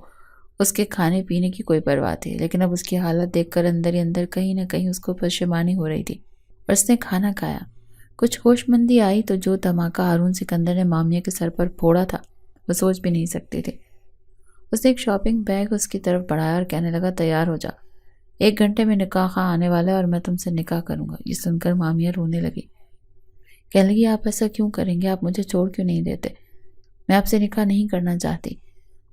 اس کے کھانے پینے کی کوئی پرواہ تھی، لیکن اب اس کی حالت دیکھ کر اندر ہی اندر کہیں نہ کہیں اس کو پشیمانی ہو رہی تھی، اور اس نے کھانا کھایا۔ کچھ ہوش مندی آئی تو جو دھماکہ ہارون سکندر نے مامیہ کے سر پر پھوڑا تھا وہ سوچ بھی نہیں سکتے تھے۔ اس نے ایک شاپنگ بیگ اس کی طرف بڑھایا اور کہنے لگا، تیار ہو جا، 1 گھنٹے میں نکاح خواہ آنے والا ہے اور میں تم سے نکاح کروں گا۔ یہ سن کر مامیہ رونے لگی، کہنے لگی، آپ ایسا کیوں کریں گے؟ آپ مجھے چھوڑ کیوں نہیں دیتے؟ میں آپ سے نکاح نہیں کرنا چاہتی،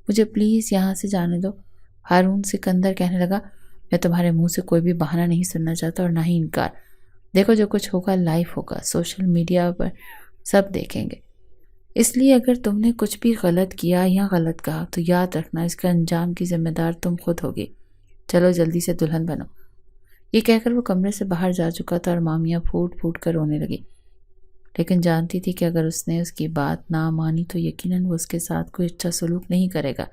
مجھے پلیز یہاں سے جانے دو۔ ہارون سکندر کہنے لگا، میں تمہارے منہ سے کوئی بھی بہانہ نہیں سننا چاہتا اور نہ ہی انکار۔ دیکھو جو کچھ ہوگا لائیو ہوگا، سوشل میڈیا پر سب دیکھیں گے، اس لیے اگر تم نے کچھ بھی غلط کیا یا غلط کہا تو یاد رکھنا اس کے انجام کی ذمہ دار تم خود ہوگی۔ چلو جلدی سے دلہن بنو۔ یہ کہہ کر وہ کمرے سے باہر جا چکا تھا اور مامیہ پھوٹ پھوٹ کر رونے لگی، لیکن جانتی تھی کہ اگر اس نے اس کی بات نہ مانی تو یقیناً وہ اس کے ساتھ کوئی اچھا سلوک نہیں کرے گا۔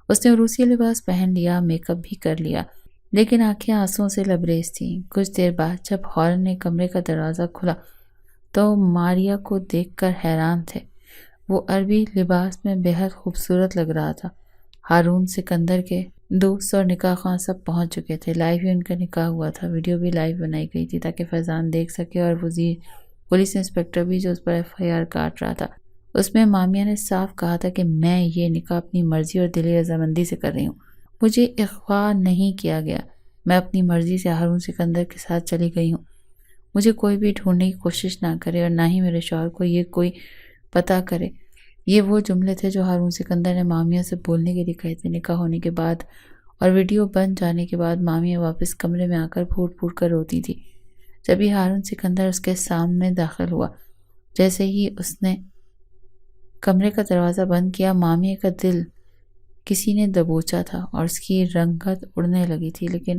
اس نے عروسی لباس پہن لیا، میک اپ بھی کر لیا، لیکن آنکھیں آنسوؤں سے لبریز تھیں۔ کچھ دیر بعد جب ہارن نے کمرے کا دروازہ کھلا تو ماریا کو دیکھ کر حیران تھے۔ وہ عربی لباس میں بے حد خوبصورت لگ رہا تھا۔ ہارون سکندر کے دوست اور نکاح خواہ سب پہنچ چکے تھے، لائیو ہی ان کا نکاح ہوا تھا، ویڈیو بھی لائیو بنائی گئی تھی تاکہ فیضان دیکھ سکے، اور وزیر پولیس انسپکٹر بھی جو اس پر FIR کاٹ رہا تھا۔ اس میں مامیہ نے صاف کہا تھا کہ میں یہ نکاح اپنی مرضی اور دلی رضامندی سے کر رہی ہوں، مجھے اغوا نہیں کیا گیا، میں اپنی مرضی سے ہارون سکندر کے ساتھ چلی گئی ہوں، مجھے کوئی بھی ڈھونڈنے کی کوشش نہ کرے اور نہ ہی میرے شوہر کو یہ کوئی پتہ کرے۔ یہ وہ جملے تھے جو ہارون سکندر نے مامیہ سے بولنے کے لیے کہے تھے۔ نکاح ہونے کے بعد اور ویڈیو بن جانے کے بعد مامیہ واپس کمرے میں آ کر پھوٹ پھوٹ کر روتی تھی۔ جب ہی ہارون سکندر اس کے سامنے داخل ہوا، جیسے ہی اس نے کمرے کا دروازہ بند کیا، مامیہ کا دل کسی نے دبوچا تھا اور اس کی رنگت اڑنے لگی تھی، لیکن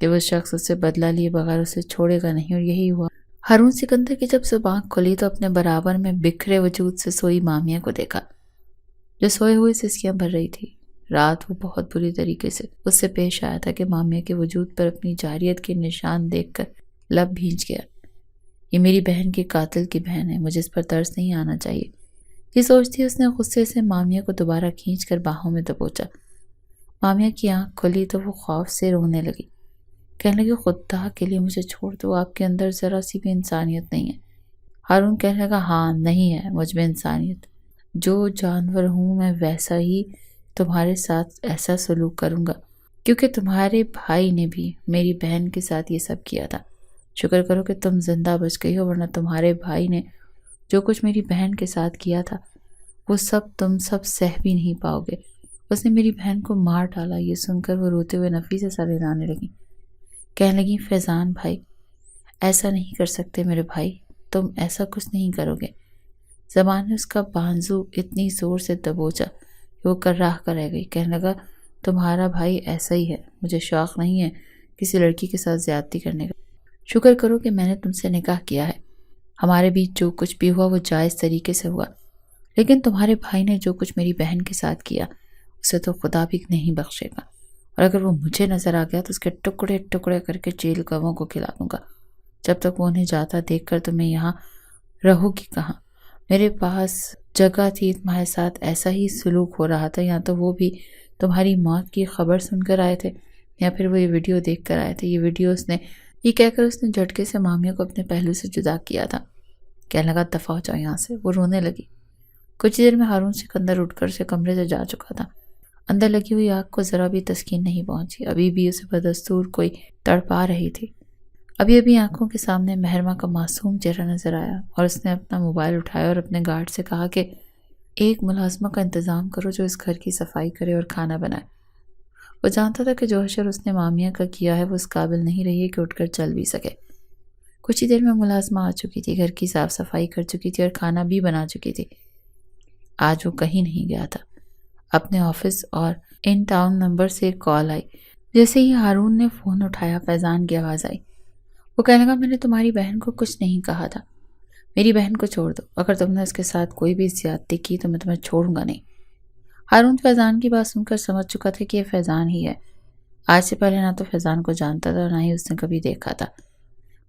کہ وہ شخص اس سے بدلہ لیے بغیر اسے چھوڑے گا نہیں، اور یہی ہوا۔ ہارون سکندر کی جب صبح آنکھ کھلی تو اپنے برابر میں بکھرے وجود سے سوئی مامیہ کو دیکھا جو سوئے ہوئے سسکیاں بھر رہی تھی۔ رات وہ بہت بری طریقے سے اس سے پیش آیا تھا کہ مامیہ کے وجود پر اپنی جاریت کے نشان دیکھ کر لب بھیج گیا۔ یہ میری بہن کی قاتل کی بہن ہے، مجھے اس پر ترس نہیں آنا چاہیے، یہ سوچتی اس نے غصے سے مامیہ کو دوبارہ کھینچ کر باہوں میں دبوچا۔ مامیہ کی آنکھ کھلی تو وہ خوف سے رونے لگی، کہنے لگی خدا کے لیے مجھے چھوڑ دو، آپ کے اندر ذرا سی بھی انسانیت نہیں ہے۔ ہارون کہنے لگا ہاں نہیں ہے مجھ میں انسانیت، جو جانور ہوں میں ویسا ہی تمہارے ساتھ ایسا سلوک کروں گا، کیونکہ تمہارے بھائی نے بھی میری بہن کے ساتھ یہ سب کیا تھا۔ شکر کرو کہ تم زندہ بچ گئی ہو، ورنہ تمہارے بھائی نے جو کچھ میری بہن کے ساتھ کیا تھا وہ سب تم سب سہ بھی نہیں پاؤ گے۔ اس نے میری بہن کو مار ڈالا۔ یہ سن کر وہ روتے ہوئے نفی سے سر ہلانے لگی، کہنے لگی فیضان بھائی ایسا نہیں کر سکتے میرے بھائی، تم ایسا کچھ نہیں کرو گے۔ زبان نے اس کا بازو اتنی زور سے دبوچا کہ وہ کرراہ کر رہ گئی۔ کہنے لگا تمہارا بھائی ایسا ہی ہے، مجھے شوق نہیں ہے کسی لڑکی کے ساتھ زیادتی کرنے کا۔ شکر کرو کہ میں نے تم سے نکاح کیا ہے، ہمارے بیچ جو کچھ بھی ہوا وہ جائز طریقے سے ہوا، لیکن تمہارے بھائی نے جو کچھ میری بہن کے ساتھ کیا اسے تو خدا بھی نہیں بخشے گا، اور اگر وہ مجھے نظر آ گیا تو اس کے ٹکڑے ٹکڑے کر کے جیل گووں کو کھلا دوں گا۔ جب تک وہ انہیں جاتا دیکھ کر تمہیں یہاں رہو گی کہاں؟ میرے پاس جگہ تھی، تمہارے ساتھ ایسا ہی سلوک ہو رہا تھا، یا تو وہ بھی تمہاری موت کی خبر سن کر آئے تھے یا پھر وہ یہ ویڈیو دیکھ کر آئے تھے۔ یہ کہہ کر اس نے جھٹکے سے مامیہ کو اپنے پہلو سے جدا کیا تھا۔ کہنے لگا دفع ہو جاؤ یہاں سے۔ وہ رونے لگی۔ کچھ دیر میں ہارون سکندر اٹھ کر اسے کمرے سے جا چکا تھا۔ اندر لگی ہوئی آگ کو ذرا بھی تسکین نہیں پہنچی، ابھی بھی اسے بدستور کوئی تڑپا رہی تھی۔ ابھی آنکھوں کے سامنے مہرمہ کا معصوم چہرہ نظر آیا اور اس نے اپنا موبائل اٹھایا اور اپنے گارڈ سے کہا کہ ایک ملازمہ کا انتظام کرو جو اس گھر کی صفائی کرے اور کھانا بنائے۔ وہ جانتا تھا کہ جو حشر اس نے مامیہ کا کیا ہے وہ اس قابل نہیں رہی ہے کہ اٹھ کر چل بھی سکے۔ کچھ ہی دیر میں ملازمہ آ چکی تھی، گھر کی صاف صفائی کر چکی تھی اور کھانا بھی بنا چکی تھی۔ آج وہ کہیں نہیں گیا تھا۔ اپنے آفس اور ان ٹاؤن نمبر سے ایک کال آئی۔ جیسے ہی ہارون نے فون اٹھایا فیضان کی آواز آئی۔ وہ کہنے لگا میں نے تمہاری بہن کو کچھ نہیں کہا تھا، میری بہن کو چھوڑ دو، اگر تم نے اس کے ساتھ کوئی بھی زیادتی کی تو میں تمہیں چھوڑوں گا نہیں۔ ہارون فیضان کی بات سن کر سمجھ چکا تھا کہ یہ فیضان ہی ہے۔ آج سے پہلے نہ تو فیضان کو جانتا تھا نہ ہی اس نے کبھی دیکھا تھا۔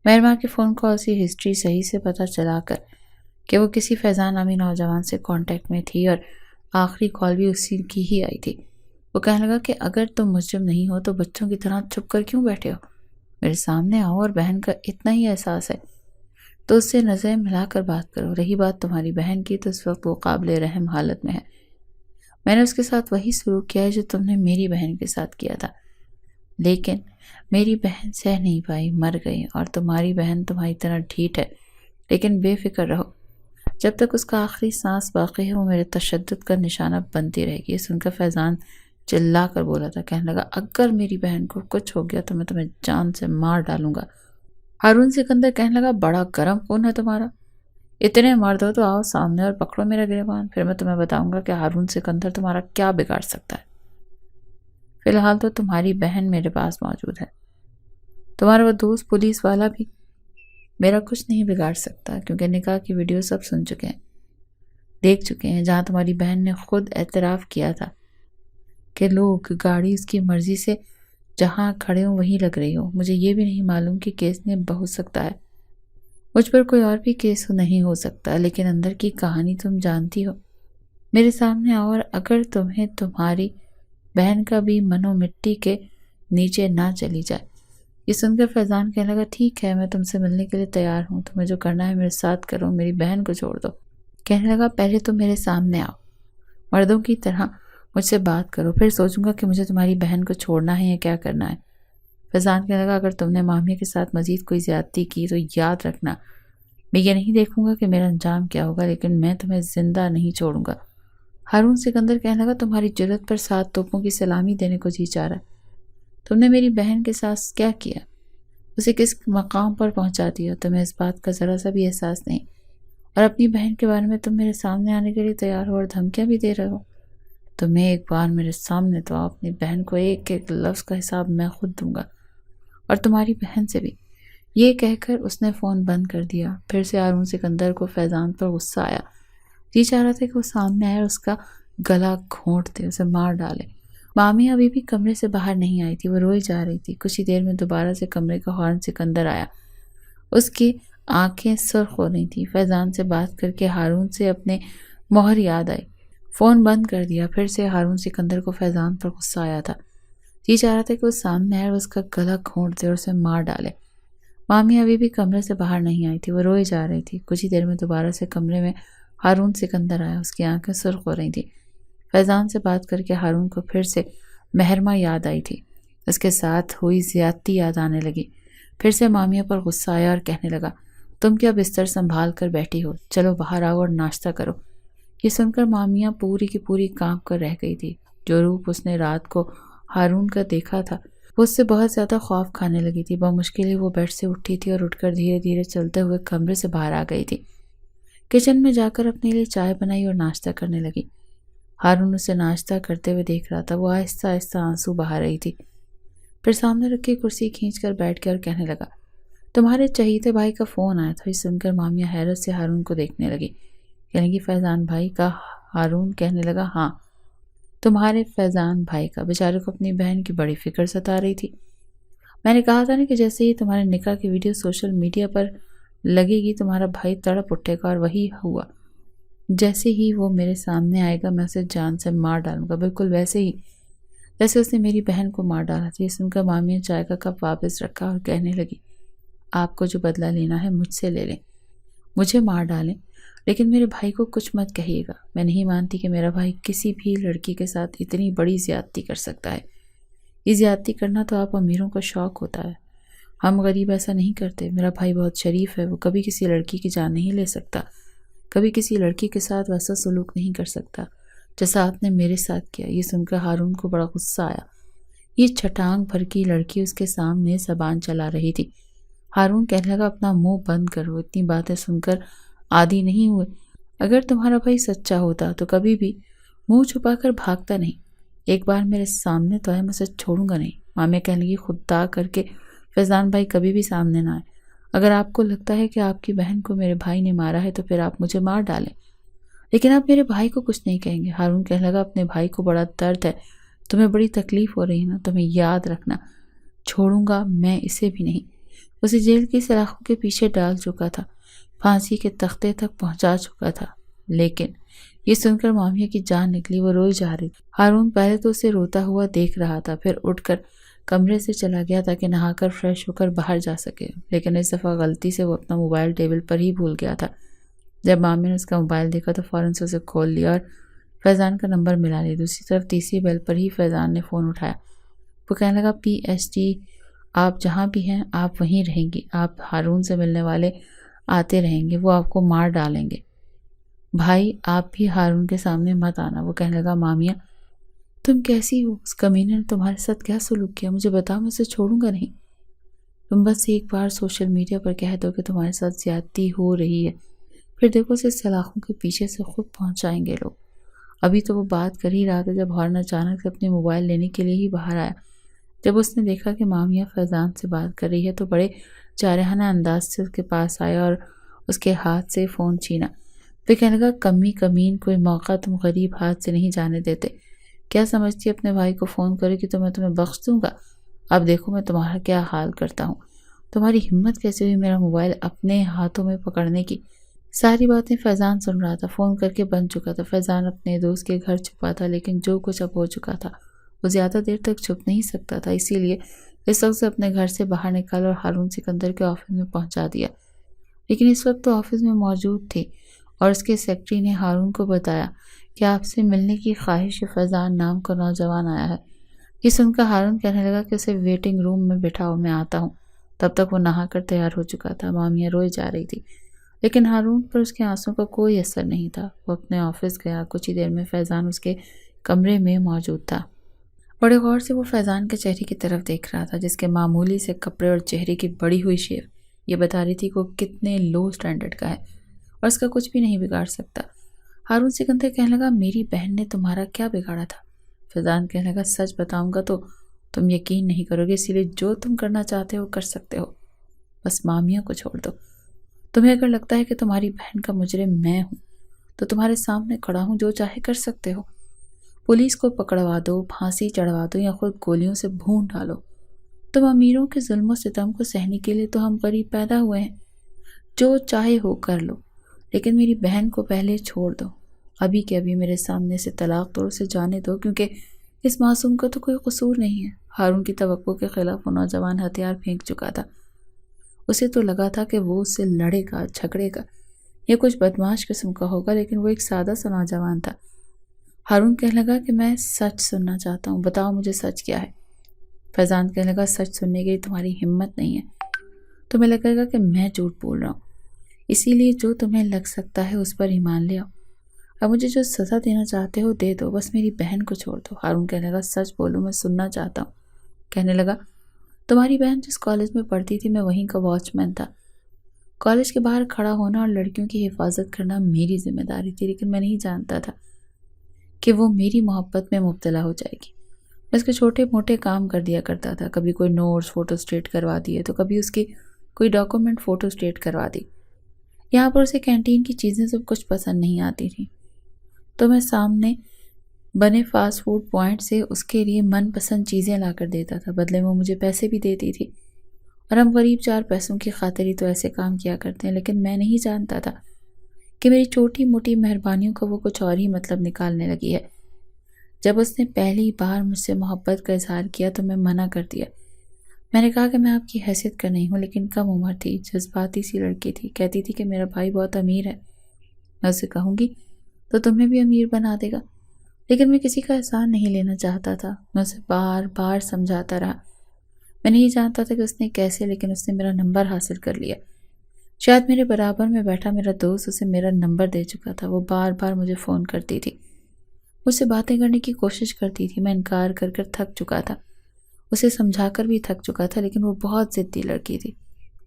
مہرمہ کی فون کال سے ہسٹری صحیح سے پتہ چلا کر کہ وہ کسی فیضان نامی نوجوان سے کانٹیکٹ میں تھی اور آخری کال بھی اسی کی ہی آئی تھی۔ وہ کہنے لگا کہ اگر تم مجرم نہیں ہو تو بچوں کی طرح چھپ کر کیوں بیٹھے ہو؟ میرے سامنے آؤ، اور بہن کا اتنا ہی احساس ہے تو اس سے نظریں ملا کر بات کرو۔ رہی بات تمہاری بہن کی تو اس وقت وہ قابل رحم حالت میں ہے۔ میں نے اس کے ساتھ وہی سلوک کیا ہے جو تم نے میری بہن کے ساتھ کیا تھا، لیکن میری بہن سہ نہیں پائی، مر گئی، اور تمہاری بہن تمہاری طرح ڈھیٹ ہے، لیکن بے فکر رہو، جب تک اس کا آخری سانس باقی ہے وہ میرے تشدد کا نشانہ بنتی رہے گی۔ یہ سن کر فیضان چلا کر بولا تھا، کہنے لگا اگر میری بہن کو کچھ ہو گیا تو میں تمہیں جان سے مار ڈالوں گا۔ ہارون سکندر کہنے لگا بڑا گرم خون ہے تمہارا، اتنے مرد ہو تو آؤ سامنے اور پکڑو میرا گریبان، پھر میں تمہیں بتاؤں گا کہ ہارون سکندر تمہارا کیا بگاڑ سکتا ہے۔ فی الحال تو تمہاری بہن میرے پاس موجود ہے، تمہارا وہ دوست پولیس والا بھی میرا کچھ نہیں بگاڑ سکتا، کیونکہ نکاح کی ویڈیو سب سن چکے ہیں، دیکھ چکے ہیں، جہاں تمہاری بہن نے خود اعتراف کیا تھا کہ لوگ گاڑی اس کی مرضی سے جہاں کھڑے ہوں وہیں لگ رہی ہو۔ مجھے یہ بھی نہیں معلوم کہ کیس نے بہت سکتا ہے، مجھ پر کوئی اور بھی کیس نہیں ہو سکتا، لیکن اندر کی کہانی تم جانتی ہو۔ میرے سامنے آؤ، اور اگر تمہیں تمہاری بہن کا بھی منو مٹی کے نیچے نہ چلی جائے۔ یہ سن کر فیضان کہنے لگا ٹھیک ہے، میں تم سے ملنے کے لیے تیار ہوں، تمہیں جو کرنا ہے میرے ساتھ کرو، میری بہن کو چھوڑ دو۔ کہنے لگا پہلے تم میرے سامنے آؤ، مردوں کی طرح مجھ سے بات کرو، پھر سوچوں گا کہ مجھے تمہاری بہن کو چھوڑنا ہے یا کیا کرنا ہے۔ فیضان کہنے لگا اگر تم نے مامیہ کے ساتھ مزید کوئی زیادتی کی تو یاد رکھنا میں یہ نہیں دیکھوں گا کہ میرا انجام کیا ہوگا، لیکن میں تمہیں زندہ نہیں چھوڑوں گا۔ ہارون سکندر کہنے لگا تمہاری جرت پر 7 توپوں کی سلامی دینے کو جی چاہ رہا ہے۔ تم نے میری بہن کے ساتھ کیا کیا، اسے کس مقام پر پہنچا دیا، تمہیں اس بات کا ذرا سا بھی احساس نہیں، اور اپنی بہن کے بارے میں تم میرے سامنے آنے کے لیے تیار ہو اور دھمکیاں بھی دے رہے ہو۔ تمہیں ایک بار میرے سامنے تو اپنی بہن کو ایک ایک لفظ کا حساب میں خود دوں گا، اور تمہاری بہن سے بھی۔ یہ کہہ کر اس نے فون بند کر دیا۔ پھر سے ہارون سکندر کو فیضان پر غصہ آیا۔ جی چاہ رہا تھا کہ وہ سامنے آئے اور اس کا گلا گھونٹ دے، اسے مار ڈالے۔ مامی ابھی بھی کمرے سے باہر نہیں آئی تھی، وہ روئی جا رہی تھی۔ کچھ ہی دیر میں دوبارہ سے کمرے کا ہارن سکندر آیا۔ اس کی آنکھیں سرخ ہو رہی تھیں۔ فیضان سے بات کر کے ہارون سے اپنے مہر یاد آئی۔ فون بند کر دیا۔ پھر سے ہارون سکندر کو فیضان پر غصہ آیا تھا۔ جی چاہ رہا تھا کہ وہ سامنے آئے اور اس کا گلا گھونٹ دے اور اسے مار ڈالے۔ مامی ابھی بھی کمرے سے باہر نہیں آئی تھی، وہ روئی جا رہی تھی۔ کچھ ہی دیر میں دوبارہ سے کمرے میں ہارون سکندر آیا۔ اس کی آنکھیں سرخ ہو رہی تھیں۔ فیضان سے بات کر کے ہارون کو پھر سے مہرمہ یاد آئی تھی۔ اس کے ساتھ ہوئی زیادتی یاد آنے لگی۔ پھر سے مامیہ پر غصہ آیا اور کہنے لگا، تم کیا بستر سنبھال کر بیٹھی ہو؟ چلو باہر آؤ اور ناشتہ کرو۔ یہ سن کر مامیہ پوری کی پوری کانپ کر رہ گئی تھی۔ جو روپ اس نے رات کو ہارون کا دیکھا تھا، وہ اس سے بہت زیادہ خوف کھانے لگی تھی۔ بمشکل ہی وہ بیڈ سے اٹھی تھی اور اٹھ کر دھیرے دھیرے چلتے ہوئے کمرے سے باہر آ گئی تھی۔ کچن میں جا کر اپنے لیے چائے بنائی اور ناشتہ کرنے لگی۔ ہارون اسے ناشتہ کرتے ہوئے دیکھ رہا تھا۔ وہ آہستہ آہستہ آنسو بہا رہی تھی۔ پھر سامنے رکھی کرسی کھینچ کر بیٹھ گیا اور کہنے لگا، تمہارے چہیتے بھائی کا فون آیا تھا۔ یہ سن کر مامیہ حیرت سے ہارون کو دیکھنے لگی۔ کہنے لگی، فیضان بھائی کا؟ ہارون کہنے لگا، ہاں تمہارے فیضان بھائی کا۔ بیچارے کو اپنی بہن کی بڑی فکر ستا رہی تھی۔ میں نے کہا تھا نا کہ جیسے ہی تمہارے نکاح کی ویڈیو سوشل میڈیا پر لگے گی تمہارا بھائی تڑپ اٹھے گا، اور وہی ہوا۔ جیسے ہی وہ میرے سامنے آئے گا میں اسے جان سے مار ڈالوں گا، بالکل ویسے ہی جیسے اس نے میری بہن کو مار ڈالا تھا۔ یہ سن کر مامی نے چائے کا کپ واپس رکھا اور کہنے لگی، آپ کو جو بدلہ لینا ہے مجھ سے لے لیں، مجھے مار ڈالیں، لیکن میرے بھائی کو کچھ مت کہیے گا۔ میں نہیں مانتی کہ میرا بھائی کسی بھی لڑکی کے ساتھ اتنی بڑی زیادتی کر سکتا ہے۔ یہ زیادتی کرنا تو آپ امیروں کا شوق ہوتا ہے، ہم غریب ایسا نہیں کرتے۔ میرا بھائی بہت شریف ہے، وہ کبھی کسی لڑکی کی جان نہیں لے سکتا، کبھی کسی لڑکی کے ساتھ ویسا سلوک نہیں کر سکتا جیسا آپ نے میرے ساتھ کیا۔ یہ سن کر ہارون کو بڑا غصہ آیا۔ یہ چھٹانگ بھر کی لڑکی اس کے سامنے زبان چلا رہی تھی۔ ہارون کہنے لگا، اپنا منہ بند کرو، اتنی باتیں سن کر عادی نہیں ہوئے؟ اگر تمہارا بھائی سچا ہوتا تو کبھی بھی منہ چھپا کر بھاگتا نہیں۔ ایک بار میرے سامنے تو ہے، میں اسے چھوڑوں گا نہیں۔ مامی کہنے لگی، خدا کر کے فیضان بھائی کبھی بھی سامنے نہ آئے۔ اگر آپ کو لگتا ہے کہ آپ کی بہن کو میرے بھائی نے مارا ہے تو پھر آپ مجھے مار ڈالیں، لیکن آپ میرے بھائی کو کچھ نہیں کہیں گے۔ ہارون کہنے لگا، اپنے بھائی کو بڑا درد ہے، تمہیں بڑی تکلیف ہو رہی ہے نا، تمہیں یاد رکھنا، چھوڑوں گا میں اسے بھی نہیں۔ اسے جیل کی سلاخوں کے پیچھے ڈال چکا تھا، پھانسی کے تختے تک پہنچا چکا تھا۔ لیکن یہ سن کر مامیہ کی جان نکلی، وہ روئی جا رہی تھی۔ ہارون پہلے تو اسے روتا ہوا دیکھ رہا تھا، پھر اٹھ کر کمرے سے چلا گیا تاکہ نہا کر فریش ہو کر باہر جا سکے، لیکن اس دفعہ غلطی سے وہ اپنا موبائل ٹیبل پر ہی بھول گیا تھا۔ جب مامی نے اس کا موبائل دیکھا تو فوراً سے اسے کھول لیا اور فیضان کا نمبر ملا لیا۔ دوسری طرف تیسری بیل پر ہی فیضان نے فون اٹھایا۔ وہ کہنے لگا، PST، آپ جہاں بھی ہیں آپ وہیں رہیں گی، آپ ہارون سے ملنے والے آتے رہیں گے، وہ آپ کو مار ڈالیں گے۔ بھائی آپ بھی ہارون کے سامنے مت آنا۔ وہ کہنے لگا، مامیہ تم کیسی ہو؟ اس کمینے نے تمہارے ساتھ کیا سلوک کیا؟ مجھے بتاؤ، میں اسے چھوڑوں گا نہیں۔ تم بس ایک بار سوشل میڈیا پر کہہ دو کہ تمہارے ساتھ زیادتی ہو رہی ہے، پھر دیکھو اسے سلاخوں کے پیچھے سے خود پہنچائیں گے لوگ۔ ابھی تو وہ بات کر ہی رہا تھا جب ہارن اچانک سے اپنے موبائل لینے کے لیے ہی باہر آیا۔ جب اس نے دیکھا کہ مامیہ فیضان سے بات کر رہی ہے تو بڑے جارحانہ انداز سے اس کے پاس آیا اور اس کے ہاتھ سے فون چھینا۔ پھر کہنے لگا، کمین، کوئی موقع تم غریب ہاتھ سے نہیں جانے دیتے۔ کیا سمجھتی اپنے بھائی کو فون کرے کہ تو میں تمہیں بخش دوں گا؟ اب دیکھو میں تمہارا کیا حال کرتا ہوں۔ تمہاری ہمت کیسے ہوئی میرا موبائل اپنے ہاتھوں میں پکڑنے کی؟ ساری باتیں فیضان سن رہا تھا، فون کر کے بند چکا تھا۔ فیضان اپنے دوست کے گھر چھپا تھا، لیکن جو کچھ اب ہو چکا تھا وہ زیادہ دیر تک چھپ نہیں سکتا تھا، اسی لیے اس وقت سے اپنے گھر سے باہر نکالا اور ہارون سکندر کے آفس میں پہنچا دیا۔ لیکن اس وقت تو آفس میں موجود تھی اور اس کے سیکرٹری نے ہارون کو بتایا کہ آپ سے ملنے کی خواہش فیضان نام کا نوجوان آیا ہے۔ یہ سن کر ہارون کہنے لگا کہ اسے ویٹنگ روم میں بٹھاؤ، میں آتا ہوں۔ تب تک وہ نہا کر تیار ہو چکا تھا۔ مامیہ روئی جا رہی تھی، لیکن ہارون پر اس کے آنسوں کا کوئی اثر نہیں تھا۔ وہ اپنے آفس گیا۔ کچھ ہی دیر میں فیضان اس کے کمرے میں موجود تھا۔ بڑے غور سے وہ فیضان کے چہرے کی طرف دیکھ رہا تھا، جس کے معمولی سے کپڑے اور چہرے کی بڑی ہوئی شیو یہ بتا رہی تھی کہ وہ کتنے لو سٹینڈرڈ کا ہے اور اس کا کچھ بھی نہیں بگاڑ سکتا۔ ہارون سکندر کہنے لگا میری بہن نے تمہارا کیا بگاڑا تھا؟ فیضان کہنے لگا سچ بتاؤں گا تو تم یقین نہیں کرو گے، اسی لیے جو تم کرنا چاہتے ہو کر سکتے ہو، بس مامیوں کو چھوڑ دو۔ تمہیں اگر لگتا ہے کہ تمہاری بہن کا مجرم میں ہوں تو تمہارے سامنے کھڑا ہوں، جو چاہے کر سکتے ہو۔ پولیس کو پکڑوا دو، پھانسی چڑھوا دو یا خود گولیوں سے بھون ڈالو۔ تم امیروں کے ظلم و ستم کو سہنے کے لیے تو ہم غریب پیدا ہوئے ہیں، جو چاہے ہو کر لو، لیکن میری بہن کو پہلے چھوڑ دو۔ ابھی کے ابھی میرے سامنے سے طلاق دو، اسے جانے دو، کیونکہ اس معصوم کا تو کوئی قصور نہیں ہے۔ ہارون کی توقع کے خلاف وہ نوجوان ہتھیار پھینک چکا تھا۔ اسے تو لگا تھا کہ وہ اس سے لڑے گا، جھگڑے گا، یہ کچھ بدماش قسم کا ہوگا، لیکن وہ ایک سادہ سا نوجوان تھا۔ ہارون کہنے لگا کہ میں سچ سننا چاہتا ہوں، بتاؤ مجھے سچ کیا ہے؟ فیضان کہنے لگا سچ سننے کی تمہاری ہمت نہیں ہے، تمہیں لگے گا کہ میں جھوٹ بول رہا ہوں، اسی لیے جو تمہیں لگ سکتا ہے اس پر ایمان لے آؤ۔ اب مجھے جو سزا دینا چاہتے ہو دے دو، بس میری بہن کو چھوڑ دو۔ ہارون کہنے لگا سچ بولو، میں سننا چاہتا ہوں۔ کہنے لگا تمہاری بہن جس کالج میں پڑھتی تھی میں وہیں کا واچ مین تھا۔ کالج کے باہر کھڑا ہونا اور لڑکیوں کی حفاظت کرنا میری ذمہ داری تھی، لیکن میں نہیں جانتا تھا کہ وہ میری محبت میں مبتلا ہو جائے گی۔ میں اس کے چھوٹے موٹے کام کر دیا کرتا تھا، کبھی کوئی نوٹس فوٹو اسٹیٹ کروا دیے تو کبھی اس کی کوئی ڈاکومنٹ فوٹو اسٹیٹ کروا دی۔ یہاں پر اسے کینٹین کی چیزیں سب کچھ پسند نہیں آتی تھیں، تو میں سامنے بنے فاسٹ فوڈ پوائنٹ سے اس کے لیے من پسند چیزیں لا کر دیتا تھا، بدلے میں وہ مجھے پیسے بھی دیتی تھی، اور ہم غریب چار پیسوں کی خاطر ہی تو ایسے کام کیا کرتے ہیں۔ لیکن میں نہیں جانتا تھا کہ میری چھوٹی موٹی مہربانیوں کا وہ کچھ اور ہی مطلب نکالنے لگی ہے۔ جب اس نے پہلی بار مجھ سے محبت کا اظہار کیا تو میں منع کر دیا۔ میں نے کہا کہ میں آپ کی حیثیت کا نہیں ہوں، لیکن کم عمر تھی، جذباتی سی لڑکی تھی، کہتی تھی کہ میرا بھائی بہت امیر ہے، میں اسے کہوں گی تو تمہیں بھی امیر بنا دے گا۔ لیکن میں کسی کا احسان نہیں لینا چاہتا تھا، میں اسے بار بار سمجھاتا رہا۔ میں نہیں جانتا تھا کہ اس نے کیسے، لیکن اس نے میرا نمبر حاصل کر لیا۔ شاید میرے برابر میں بیٹھا میرا دوست اسے میرا نمبر دے چکا تھا۔ وہ بار بار مجھے فون کرتی تھی، مجھ سے باتیں کرنے کی کوشش کرتی تھی، میں انکار کر کر تھک چکا تھا، اسے سمجھا کر بھی تھک چکا تھا، لیکن وہ بہت ضدی لڑکی تھی۔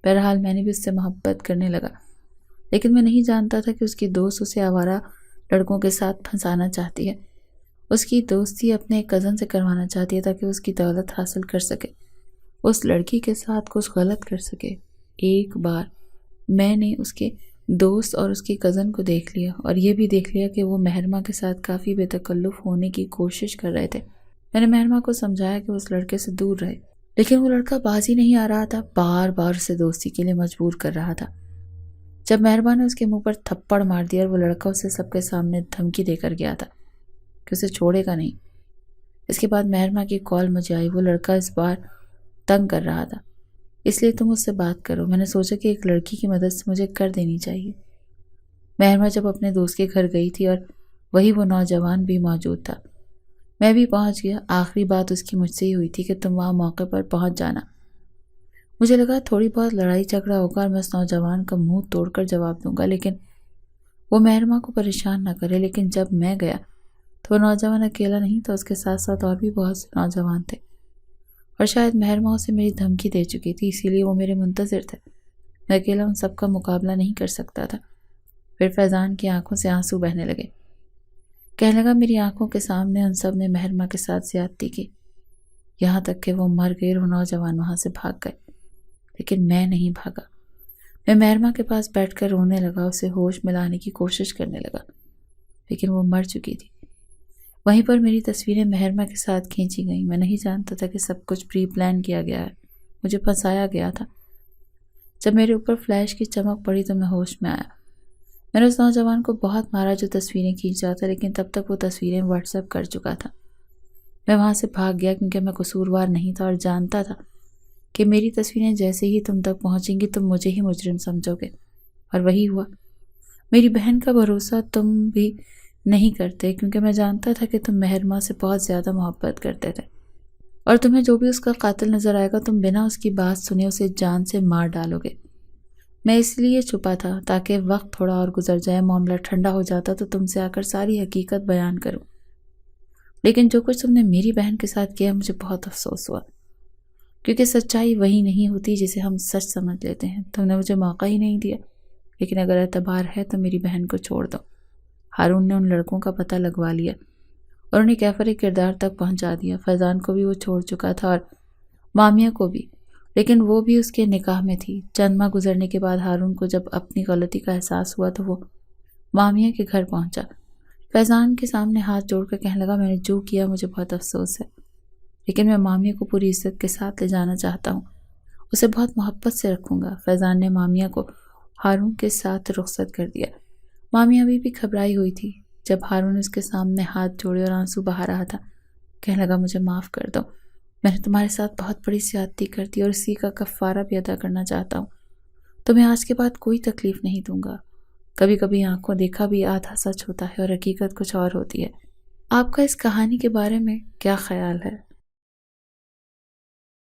بہرحال میں نے بھی اس سے محبت کرنے لگا، لیکن میں نہیں جانتا تھا کہ اس کی دوست اسے آوارہ لڑکوں کے ساتھ پھنسانا چاہتی ہے۔ اس کی دوستی اپنے کزن سے کروانا چاہتی ہے تاکہ اس کی دولت حاصل کر سکے، اس لڑکی کے ساتھ کچھ غلط کر سکے۔ ایک بار میں نے اس کے دوست اور اس کی کزن کو دیکھ لیا، اور یہ بھی دیکھ لیا کہ وہ مہرما کے ساتھ کافی بے تکلف ہونے کی کوشش کر رہے تھے۔ میں نے مہرما کو سمجھایا کہ وہ اس لڑکے سے دور رہے، لیکن وہ لڑکا باز ہی نہیں آ رہا تھا، بار بار اسے دوستی کے لیے مجبور کر رہا تھا۔ جب مہرما نے اس کے منہ پر تھپڑ مار دیا اور وہ لڑکا اسے سب کے سامنے دھمکی دے کر گیا تھا کہ اسے چھوڑے گا نہیں۔ اس کے بعد مہرما کی کال مجھے آئی، وہ لڑکا اس بار تنگ کر رہا تھا، اس لیے تم اس سے بات کرو۔ میں نے سوچا کہ ایک لڑکی کی مدد سے مجھے کر دینی چاہیے۔ مہرما جب اپنے دوست کے گھر گئی تھی اور وہی وہ نوجوان بھی موجود تھا، میں بھی پہنچ گیا۔ آخری بات اس کی مجھ سے ہی ہوئی تھی کہ تم وہاں موقع پر پہنچ جانا۔ مجھے لگا تھوڑی بہت لڑائی جھگڑا ہوگا اور میں اس نوجوان کا منہ توڑ کر جواب دوں گا، لیکن وہ مہرما کو پریشان نہ کرے۔ لیکن جب میں گیا تو وہ نوجوان اکیلا نہیں تھا، اس کے ساتھ ساتھ اور بھی بہت سے نوجوان تھے، اور شاید مہرما اسے میری دھمکی دے چکی تھی، اسی لیے وہ میرے منتظر تھے۔ میں اکیلا ان سب کا مقابلہ نہیں کر سکتا تھا۔ پھر فیضان کی آنکھوں سے آنسو بہنے لگے، کہنے لگا میری آنکھوں کے سامنے ان سب نے مہرما کے ساتھ زیادتی کی، یہاں تک کہ وہ مر گئے اور نوجوان وہاں سے بھاگ گئے، لیکن میں نہیں بھاگا۔ میں مہرما کے پاس بیٹھ کر رونے لگا، اسے ہوش میں لانے کی کوشش کرنے لگا، لیکن وہ مر چکی تھی۔ وہیں پر میری تصویریں مہرما کے ساتھ کھینچی گئیں۔ میں نہیں جانتا تھا کہ سب کچھ پری پلان کیا گیا ہے، مجھے پھنسایا گیا تھا۔ جب میرے اوپر فلیش کی چمک پڑی تو میں ہوش میں آیا۔ میں نے اس نوجوان کو بہت مارا جو تصویریں کھینچ رہا تھا، لیکن تب تک وہ تصویریں واٹس ایپ کر چکا تھا۔ میں وہاں سے بھاگ گیا کیونکہ میں قصوروار نہیں تھا اور جانتا تھا کہ میری تصویریں جیسے ہی تم تک پہنچیں گی تم مجھے ہی مجرم سمجھو گے، اور وہی ہوا۔ میری بہن کا بھروسہ تم بھی نہیں کرتے کیونکہ میں جانتا تھا کہ تم مہرما سے بہت زیادہ محبت کرتے تھے، اور تمہیں جو بھی اس کا قاتل نظر آئے گا تم بنا اس کی بات سنے اسے جان سے مار ڈالو گے۔ میں اس لیے چھپا تھا تاکہ وقت تھوڑا اور گزر جائے، معاملہ ٹھنڈا ہو جاتا تو تم سے آ کر ساری حقیقت بیان کروں۔ لیکن جو کچھ تم نے میری بہن کے ساتھ کیا مجھے بہت افسوس ہوا، کیونکہ سچائی وہی نہیں ہوتی جسے ہم سچ سمجھ لیتے ہیں۔ تم نے مجھے موقع ہی نہیں دیا، لیکن اگر اعتبار ہے تو میری بہن کو چھوڑ دو۔ ہارون نے ان لڑکوں کا پتہ لگوا لیا اور انہیں کیفر کردار تک پہنچا دیا۔ فیضان کو بھی وہ چھوڑ چکا تھا اور مامیہ کو بھی، لیکن وہ بھی اس کے نکاح میں تھی۔ چند ماہ گزرنے کے بعد ہارون کو جب اپنی غلطی کا احساس ہوا تو وہ مامیہ کے گھر پہنچا۔ فیضان کے سامنے ہاتھ جوڑ کر کہنے لگا، میں نے جو کیا مجھے بہت افسوس ہے، لیکن میں مامیہ کو پوری عزت کے ساتھ لے جانا چاہتا ہوں، اسے بہت محبت سے رکھوں گا۔ فیضان نے مامیہ کو ہارون کے ساتھ رخصت کر دیا۔ مامیہ ابھی بھی گھبرائی ہوئی تھی۔ جب ہارون اس کے سامنے ہاتھ جوڑے اور آنسو بہا رہا تھا، کہنے لگا، مجھے معاف کر دو، میں نے تمہارے ساتھ بہت بڑی زیادتی کر دی اور اسی کا کفارہ بھی ادا کرنا چاہتا ہوں۔ تمہیں آج کے بعد کوئی تکلیف نہیں دوں گا۔ کبھی کبھی آنکھوں دیکھا بھی آدھا سچ ہوتا ہے اور حقیقت کچھ اور ہوتی ہے۔ آپ کا اس کہانی کے بارے میں کیا خیال ہے؟